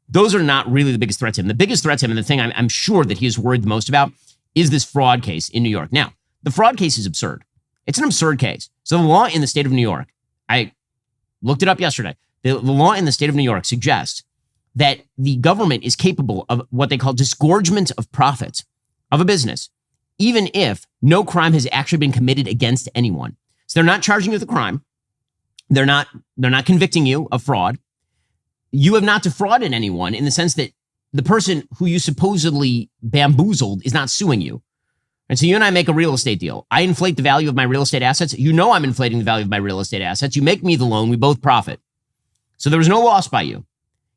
those are not really the biggest threat to him. The biggest threat to him, and the thing I'm sure that he is worried the most about, is this fraud case in New York. Now, the fraud case is absurd. It's an absurd case. So the law in the state of New York, I looked it up yesterday. The law in the state of New York suggests that the government is capable of what they call disgorgement of profits of a business, even if no crime has actually been committed against anyone. So they're not charging you with a crime. They're not convicting you of fraud. You have not defrauded anyone in the sense that the person who you supposedly bamboozled is not suing you. And so you and I make a real estate deal. I inflate the value of my real estate assets. You know I'm inflating the value of my real estate assets. You make me the loan. We both profit. So there was no loss by you.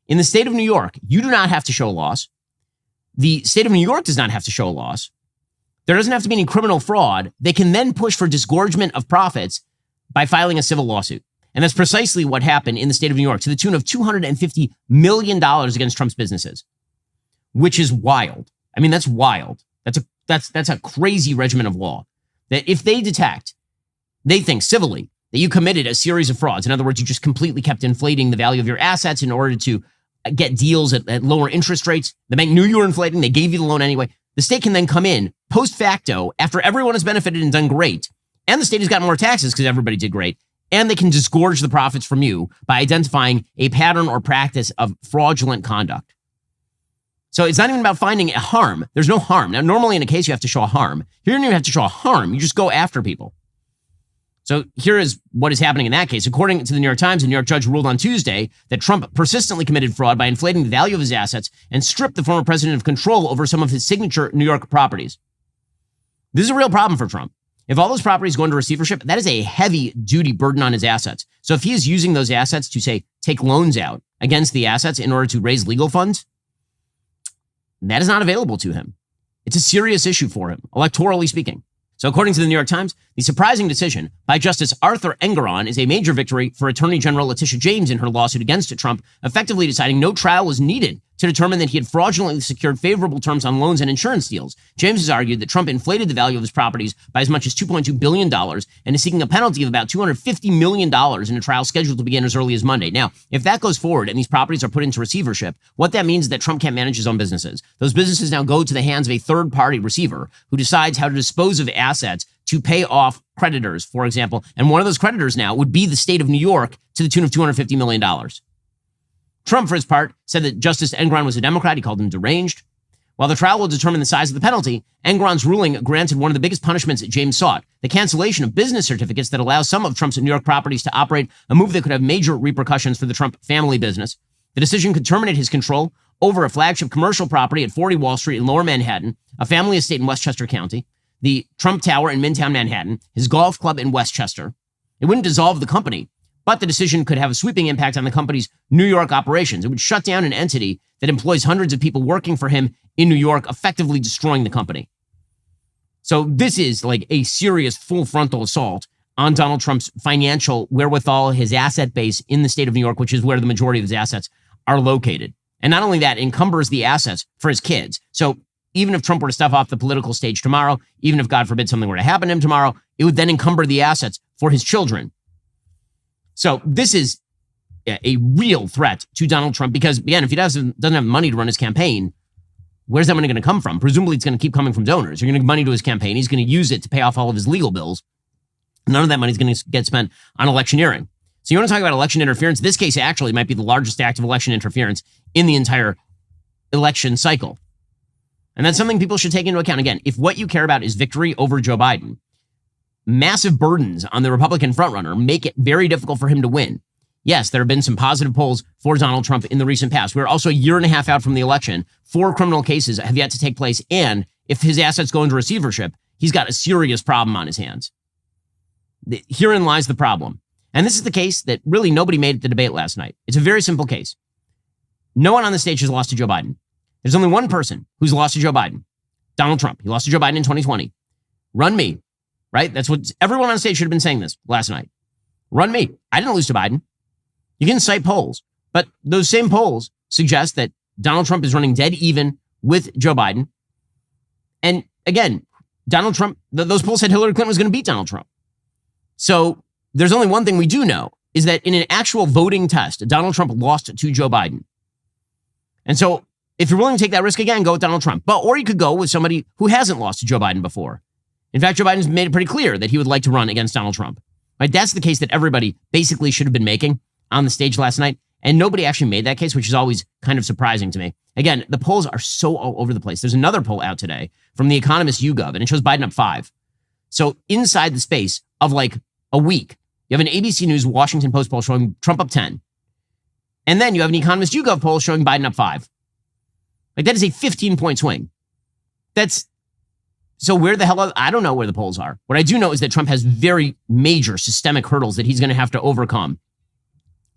In the state of New York, you do not have to show a loss. The state of New York does not have to show a loss. There doesn't have to be any criminal fraud. They can then push for disgorgement of profits by filing a civil lawsuit. And that's precisely what happened in the state of New York, to the tune of $250 million against Trump's businesses, which is wild. I mean, that's wild. That's a crazy regimen of law. That if they detect, they think civilly that you committed a series of frauds. In other words, you just completely kept inflating the value of your assets in order to get deals at lower interest rates. The bank knew you were inflating. They gave you the loan anyway. The state can then come in post facto after everyone has benefited and done great. And the state has gotten more taxes because everybody did great. And they can disgorge the profits from you by identifying a pattern or practice of fraudulent conduct. So it's not even about finding a harm. There's no harm. Now, normally in a case, you have to show a harm. Here, you don't even have to show a harm. You just go after people. So here is what is happening in that case. According to the New York Times, a New York judge ruled on Tuesday that Trump persistently committed fraud by inflating the value of his assets and stripped the former president of control over some of his signature New York properties. This is a real problem for Trump. If all those properties go into receivership, that is a heavy-duty burden on his assets. So if he is using those assets to, say, take loans out against the assets in order to raise legal funds, that is not available to him. It's a serious issue for him, electorally speaking. So according to the New York Times, the surprising decision by Justice Arthur Engoron is a major victory for Attorney General Letitia James in her lawsuit against Trump, effectively deciding no trial was needed to determine that he had fraudulently secured favorable terms on loans and insurance deals. James has argued that Trump inflated the value of his properties by as much as $2.2 billion and is seeking a penalty of about $250 million in a trial scheduled to begin as early as Monday. Now, if that goes forward and these properties are put into receivership, what that means is that Trump can't manage his own businesses. Those businesses now go to the hands of a third-party receiver who decides how to dispose of assets to pay off creditors, for example. And one of those creditors now would be the state of New York to the tune of $250 million. Trump, for his part, said that Justice Engoron was a Democrat. He called him deranged. While the trial will determine the size of the penalty, Engoron's ruling granted one of the biggest punishments that James sought, the cancellation of business certificates that allow some of Trump's New York properties to operate, a move that could have major repercussions for the Trump family business. The decision could terminate his control over a flagship commercial property at 40 Wall Street in Lower Manhattan, a family estate in Westchester County, the Trump Tower in Midtown Manhattan, his golf club in Westchester. It wouldn't dissolve the company, but the decision could have a sweeping impact on the company's New York operations. It would shut down an entity that employs hundreds of people working for him in New York, effectively destroying the company. So this is like a serious full frontal assault on Donald Trump's financial wherewithal, his asset base in the state of New York, which is where the majority of his assets are located. And not only that, it encumbers the assets for his kids. So even if Trump were to step off the political stage tomorrow, even if, God forbid, something were to happen to him tomorrow, it would then encumber the assets for his children. So this is a real threat to Donald Trump because, again, if he doesn't have money to run his campaign, where's that money going to come from? Presumably it's going to keep coming from donors. You're going to give money to his campaign. He's going to use it to pay off all of his legal bills. None of that money is going to get spent on electioneering. So you want to talk about election interference? This case actually might be the largest act of election interference in the entire election cycle. And that's something people should take into account. Again, if what you care about is victory over Joe Biden, massive burdens on the Republican frontrunner make it very difficult for him to win. Yes, there have been some positive polls for Donald Trump in the recent past. We're also a year and a half out from the election. 4 criminal cases have yet to take place. And if his assets go into receivership, he's got a serious problem on his hands. Herein lies the problem. And this is the case that really nobody made at the debate last night. It's a very simple case. No one on the stage has lost to Joe Biden. There's only one person who's lost to Joe Biden, Donald Trump. He lost to Joe Biden in 2020. Run me, right? That's what everyone on stage should have been saying this last night. Run me. I didn't lose to Biden. You can cite polls, but those same polls suggest that Donald Trump is running dead even with Joe Biden. And again, Donald Trump, those polls said Hillary Clinton was going to beat Donald Trump. So there's only one thing we do know is that in an actual voting test, Donald Trump lost to Joe Biden. And so if you're willing to take that risk again, go with Donald Trump. Or you could go with somebody who hasn't lost to Joe Biden before. In fact, Joe Biden's made it pretty clear that he would like to run against Donald Trump. Right? That's the case that everybody basically should have been making on the stage last night. And nobody actually made that case, which is always kind of surprising to me. Again, the polls are so all over the place. There's another poll out today from The Economist YouGov, and it shows Biden up 5. So inside the space of like a week, you have an ABC News Washington Post poll showing Trump up 10. And then you have an Economist YouGov poll showing Biden up 5. Like that is a 15-point swing. So where the hell, I don't know where the polls are. What I do know is that Trump has very major systemic hurdles that he's going to have to overcome.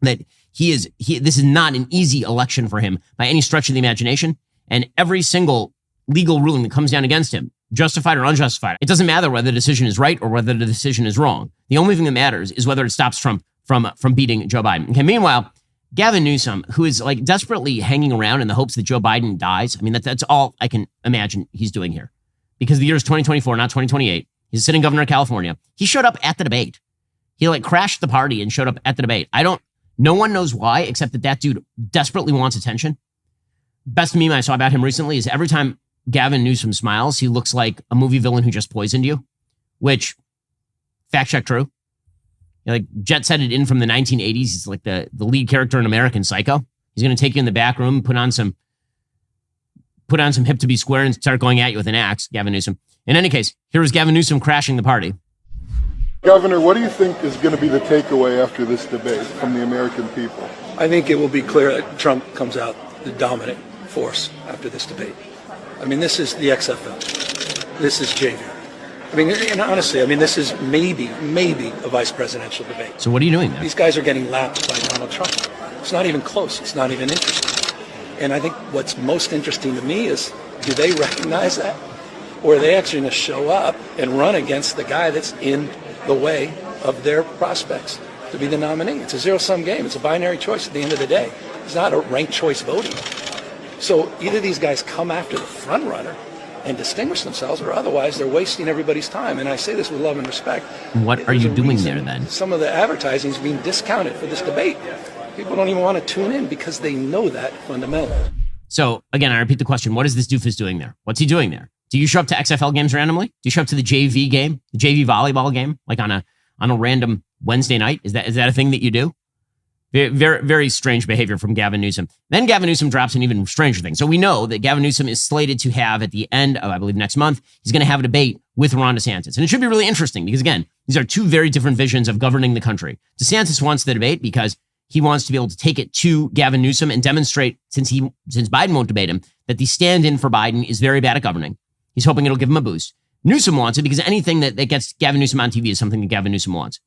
That this is not an easy election for him by any stretch of the imagination. And every single legal ruling that comes down against him, justified or unjustified, it doesn't matter whether the decision is right or whether the decision is wrong. The only thing that matters is whether it stops Trump from beating Joe Biden. Okay, meanwhile, Gavin Newsom, who is like desperately hanging around in the hopes that Joe Biden dies. I mean, that's all I can imagine he's doing here. Because the year is 2024, not 2028. He's a sitting governor of California. He showed up at the debate. He like crashed the party and showed up at the debate. No one knows why, except that dude desperately wants attention. Best meme I saw about him recently is every time Gavin Newsom smiles, he looks like a movie villain who just poisoned you, which, fact check, true. Like jet set it in from the 1980s. He's like the lead character in American Psycho. He's going to take you in the back room, put on some hip to be square and start going at you with an axe, Gavin Newsom. In any case, here was Gavin Newsom crashing the party. Governor, what do you think is going to be the takeaway after this debate from the American people? I think it will be clear that Trump comes out the dominant force after this debate. I mean, this is the XFL. This is JV. I mean, and honestly, this is maybe a vice presidential debate. So what are you doing there? These guys are getting lapped by Donald Trump. It's not even close. It's not even interesting. And I think what's most interesting to me is, do they recognize that? Or are they actually going to show up and run against the guy that's in the way of their prospects to be the nominee? It's a zero-sum game. It's a binary choice at the end of the day. It's not a ranked choice voting. So either these guys come after the front runner and distinguish themselves, or otherwise they're wasting everybody's time. And I say this with love and respect. What are you doing there then? Some of the advertising is being discounted for this debate. People don't even want to tune in because they know that fundamentally. So again, I repeat the question. What is this doofus doing there? What's he doing there? Do you show up to XFL games randomly? Do you show up to the JV game, the JV volleyball game, like on a random Wednesday night? Is that a thing that you do? Very, very strange behavior from Gavin Newsom. Then Gavin Newsom drops an even stranger thing. So we know that Gavin Newsom is slated to have at the end of, I believe, next month, he's going to have a debate with Ron DeSantis. And it should be really interesting because, again, these are two very different visions of governing the country. DeSantis wants the debate because he wants to be able to take it to Gavin Newsom and demonstrate, since Biden won't debate him, that the stand-in for Biden is very bad at governing. He's hoping it'll give him a boost. Newsom wants it because anything that gets Gavin Newsom on TV is something that Gavin Newsom wants.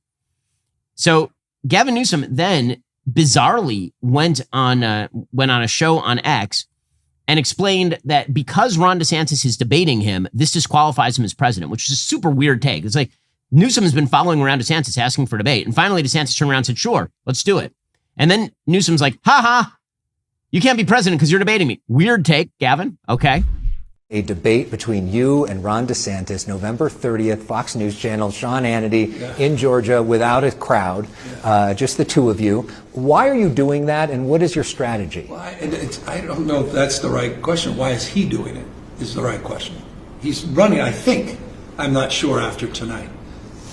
So Gavin Newsom then bizarrely went on a show on X and explained that because Ron DeSantis is debating him, this disqualifies him as president, which is a super weird take. It's like Newsom has been following around DeSantis asking for debate. And finally, DeSantis turned around and said, sure, let's do it. And then Newsom's like, you can't be president because you're debating me. Weird take, Gavin. Okay. A debate between you and Ron DeSantis, November 30th, Fox News Channel, Sean Hannity in Georgia without a crowd, just the two of you. Why are you doing that, and what is your strategy? Well, I don't know if that's the right question. Why is he doing it is the right question. He's running, I think. I'm not sure after tonight.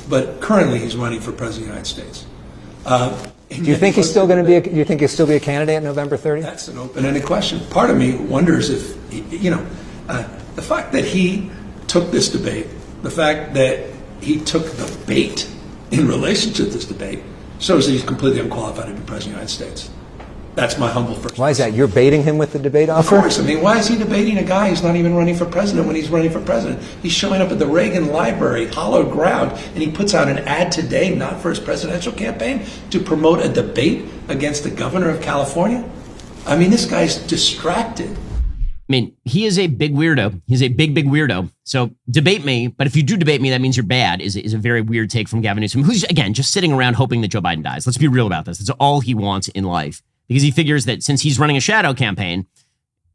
but currently he's running for president of the United States. Do you think he's still going to be? Do you think he'll still be a candidate November 30th? That's an open-ended question. Part of me wonders if, the fact that he took this debate, the fact that he took the bait in relation to this debate, shows that he's completely unqualified to be president of the United States. That's my humble first. Why is that? You're baiting him with the debate offer? Of course. I mean, why is he debating a guy who's not even running for president when he's running for president? He's showing up at the Reagan Library, hallowed ground, and he puts out an ad today, not for his presidential campaign, to promote a debate against the governor of California? I mean, this guy's distracted. I mean, he is a big weirdo. He's a big, big weirdo. So debate me, but if you do debate me, that means you're bad, is a very weird take from Gavin Newsom, who's, again, just sitting around hoping that Joe Biden dies. Let's be real about this. That's all he wants in life. Because he figures that since he's running a shadow campaign,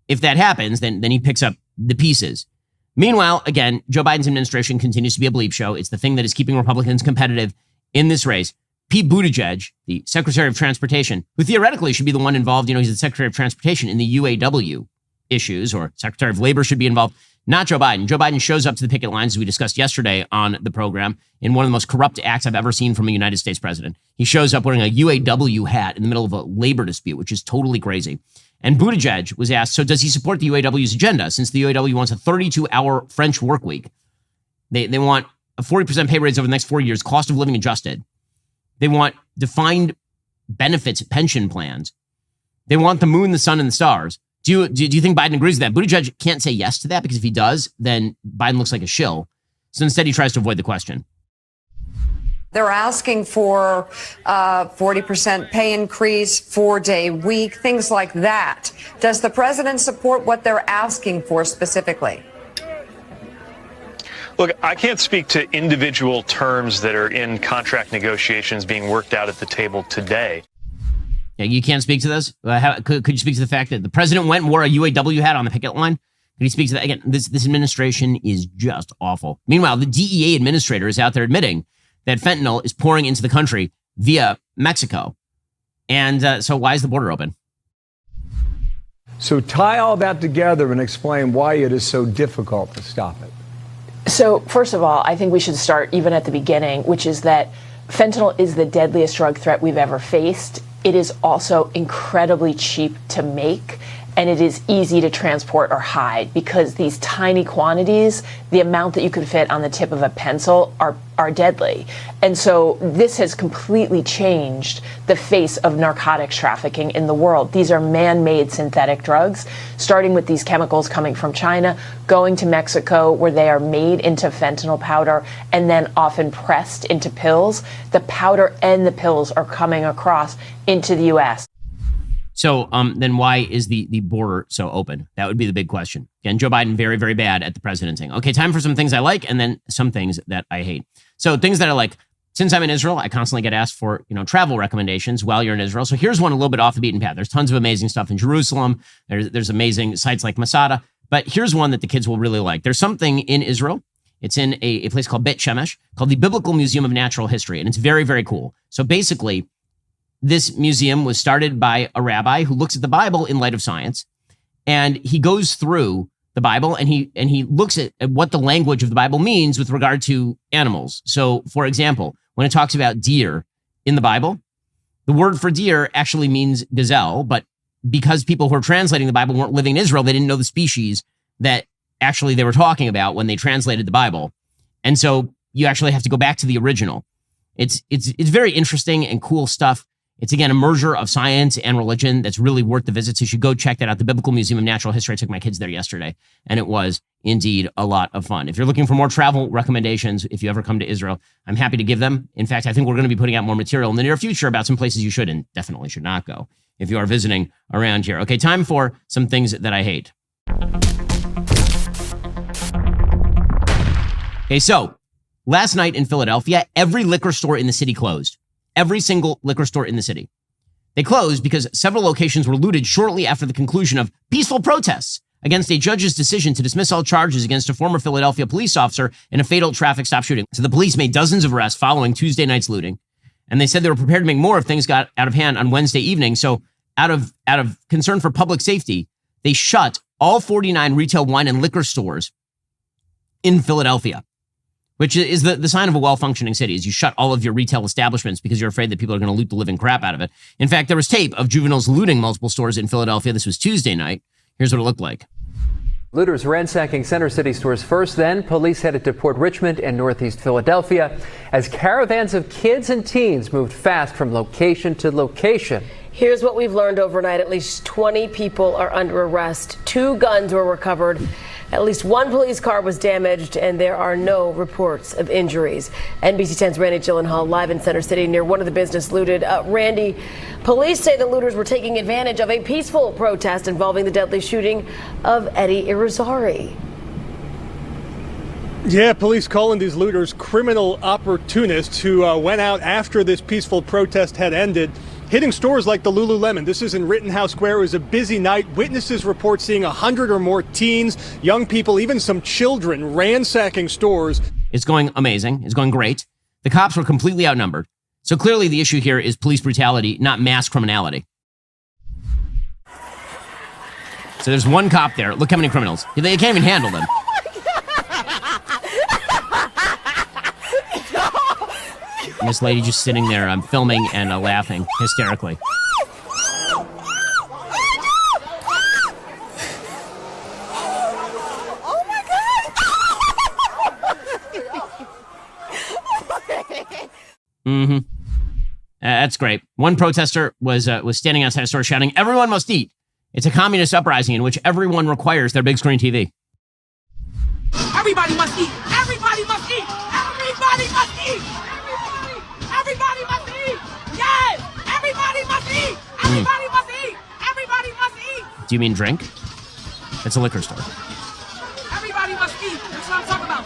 if that happens, then he picks up the pieces. Meanwhile, again, Joe Biden's administration continues to be a bleep show. It's the thing that is keeping Republicans competitive in this race. Pete Buttigieg, the Secretary of Transportation, who theoretically should be the one involved, he's the Secretary of Transportation in the UAW issues, or Secretary of Labor should be involved, not Joe Biden. Joe Biden shows up to the picket lines, as we discussed yesterday on the program, in one of the most corrupt acts I've ever seen from a United States president. He shows up wearing a UAW hat in the middle of a labor dispute, which is totally crazy. And Buttigieg was asked, so does he support the UAW's agenda, since the UAW wants a 32-hour French work week? They want a 40% pay raise over the next 4 years, cost of living adjusted. They want defined benefits pension plans. They want the moon, the sun, and the stars. Do you think Biden agrees with that? Buttigieg can't say yes to that, because if he does, then Biden looks like a shill. So instead, he tries to avoid the question. They're asking for 40% pay increase, 4-day week, things like that. Does the president support what they're asking for specifically? Look, I can't speak to individual terms that are in contract negotiations being worked out at the table today. Yeah, you can't speak to this? Could you speak to the fact that the president went and wore a UAW hat on the picket line? Could he speak to that? Again, this administration is just awful. Meanwhile, the DEA administrator is out there admitting that fentanyl is pouring into the country via Mexico. And so why is the border open? So tie all that together and explain why it is so difficult to stop it. So first of all, I think we should start even at the beginning, which is that fentanyl is the deadliest drug threat we've ever faced. It is also incredibly cheap to make, and it is easy to transport or hide, because these tiny quantities, the amount that you can fit on the tip of a pencil, are deadly. And so this has completely changed the face of narcotics trafficking in the world. These are man-made synthetic drugs, starting with these chemicals coming from China, going to Mexico, where they are made into fentanyl powder and then often pressed into pills. The powder and the pills are coming across into the U.S. So then why is the border so open? That would be the big question. Again, Joe Biden, very, very bad at the presidenting. Okay, time for some things I like and then some things that I hate. So things that I like. Since I'm in Israel, I constantly get asked for, travel recommendations while you're in Israel. So here's one a little bit off the beaten path. There's tons of amazing stuff in Jerusalem. There's amazing sites like Masada. But here's one that the kids will really like. There's something in Israel. It's in a place called Bet Shemesh, called the Biblical Museum of Natural History. And it's very, very cool. So basically, this museum was started by a rabbi who looks at the Bible in light of science. And he goes through the Bible and he looks at what the language of the Bible means with regard to animals. So, for example, when it talks about deer in the Bible, the word for deer actually means gazelle. But because people who are translating the Bible weren't living in Israel, they didn't know the species that actually they were talking about when they translated the Bible. And so you actually have to go back to the original. It's very interesting and cool stuff. It's, again, a merger of science and religion that's really worth the visit. So you should go check that out. The Biblical Museum of Natural History. I took my kids there yesterday, and it was indeed a lot of fun. If you're looking for more travel recommendations, if you ever come to Israel, I'm happy to give them. In fact, I think we're going to be putting out more material in the near future about some places you should and definitely should not go if you are visiting around here. Okay, time for some things that I hate. Okay, so last night in Philadelphia, every liquor store in the city closed. Every single liquor store in the city. They closed because several locations were looted shortly after the conclusion of peaceful protests against a judge's decision to dismiss all charges against a former Philadelphia police officer in a fatal traffic stop shooting. So the police made dozens of arrests following Tuesday night's looting, and they said they were prepared to make more if things got out of hand on Wednesday evening. So out of concern for public safety, they shut all 49 retail wine and liquor stores in Philadelphia. which is the sign of a well-functioning city, is you shut all of your retail establishments because you're afraid that people are going to loot the living crap out of it. In fact, there was tape of juveniles looting multiple stores in Philadelphia. This was Tuesday night. Here's what it looked like. Looters ransacking Center City stores first, then police headed to Port Richmond and Northeast Philadelphia as caravans of kids and teens moved fast from location to location. Here's what we've learned overnight. At least 20 people are under arrest. 2 guns were recovered. At least 1 police car was damaged, and there are no reports of injuries. NBC 10's Randy Gyllenhaal live in Center City near one of the business looted. Randy, police say the looters were taking advantage of a peaceful protest involving the deadly shooting of Eddie Irizarry. Yeah, police calling these looters criminal opportunists who went out after this peaceful protest had ended, hitting stores like the Lululemon. This is in Rittenhouse Square. It was a busy night. Witnesses report seeing 100 or more teens, young people, even some children ransacking stores. It's going amazing. It's going great. The cops were completely outnumbered. So clearly the issue here is police brutality, not mass criminality. So there's 1 cop there. Look how many criminals. They can't even handle them. And this lady just sitting there, filming and laughing hysterically. Oh my God! That's great. One protester was standing outside a store shouting, "Everyone must eat." It's a communist uprising in which everyone requires their big screen TV. Everybody must eat! Everybody must eat! Everybody must eat! Everybody must eat! Yes! Everybody must eat! Everybody must eat! Everybody must eat! Do you mean drink? It's a liquor store. Everybody must eat! That's what I'm talking about.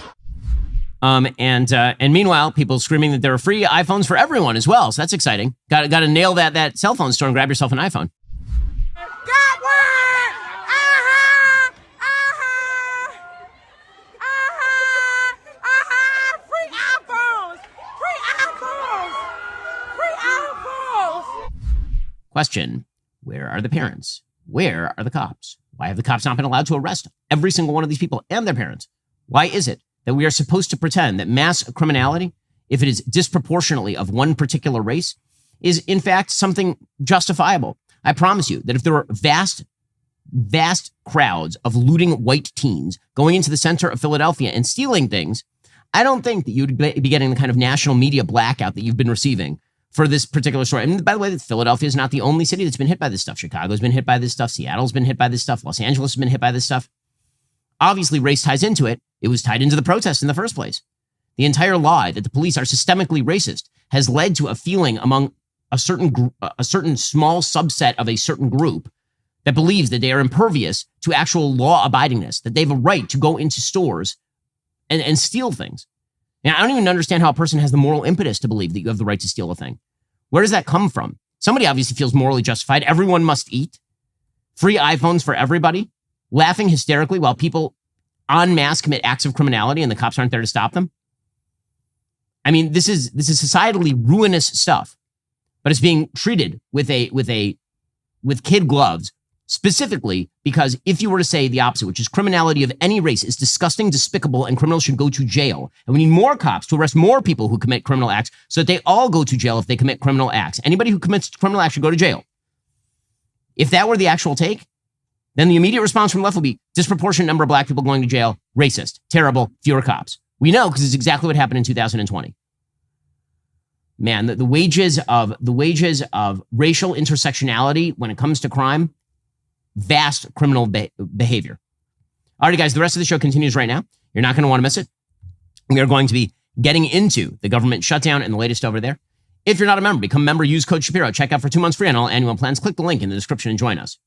And meanwhile, people screaming that there are free iPhones for everyone as well. So that's exciting. Got to nail that cell phone store and grab yourself an iPhone. God word! Free iPhones! Free iPhones! Free iPhones! Question: where are the parents? Where are the cops? Why have the cops not been allowed to arrest every single one of these people and their parents? Why is it that we are supposed to pretend that mass criminality, if it is disproportionately of one particular race, is in fact something justifiable? I promise you that if there were vast crowds of looting white teens going into the center of Philadelphia and stealing things, I don't think that you'd be getting the kind of national media blackout that you've been receiving for this particular story. And by the way, Philadelphia is not the only city that's been hit by this stuff. Chicago's been hit by this stuff. Seattle's been hit by this stuff. Los Angeles has been hit by this stuff. Obviously, race ties into it. It was tied into the protest in the first place. The entire lie that the police are systemically racist has led to a feeling among a certain small subset of a certain group that believes that they are impervious to actual law abidingness, that they have a right to go into stores and steal things. And I don't even understand how a person has the moral impetus to believe that you have the right to steal a thing. Where does that come from? Somebody obviously feels morally justified. Everyone must eat. Free iPhones for everybody. Laughing hysterically while people en masse commit acts of criminality and the cops aren't there to stop them. I mean, this is societally ruinous stuff, but it's being treated with kid gloves, specifically because if you were to say the opposite, which is criminality of any race is disgusting, despicable, and criminals should go to jail. And we need more cops to arrest more people who commit criminal acts so that they all go to jail if they commit criminal acts. Anybody who commits criminal acts should go to jail. If that were the actual take, then the immediate response from the left will be disproportionate number of black people going to jail, racist, terrible, fewer cops. We know because it's exactly what happened in 2020. Man, the wages of racial intersectionality when it comes to crime, vast criminal behavior. All right, guys, the rest of the show continues right now. You're not going to want to miss it. We are going to be getting into the government shutdown and the latest over there. If you're not a member, become a member, use code Shapiro. Check out for 2 months free on all annual plans. Click the link in the description and join us.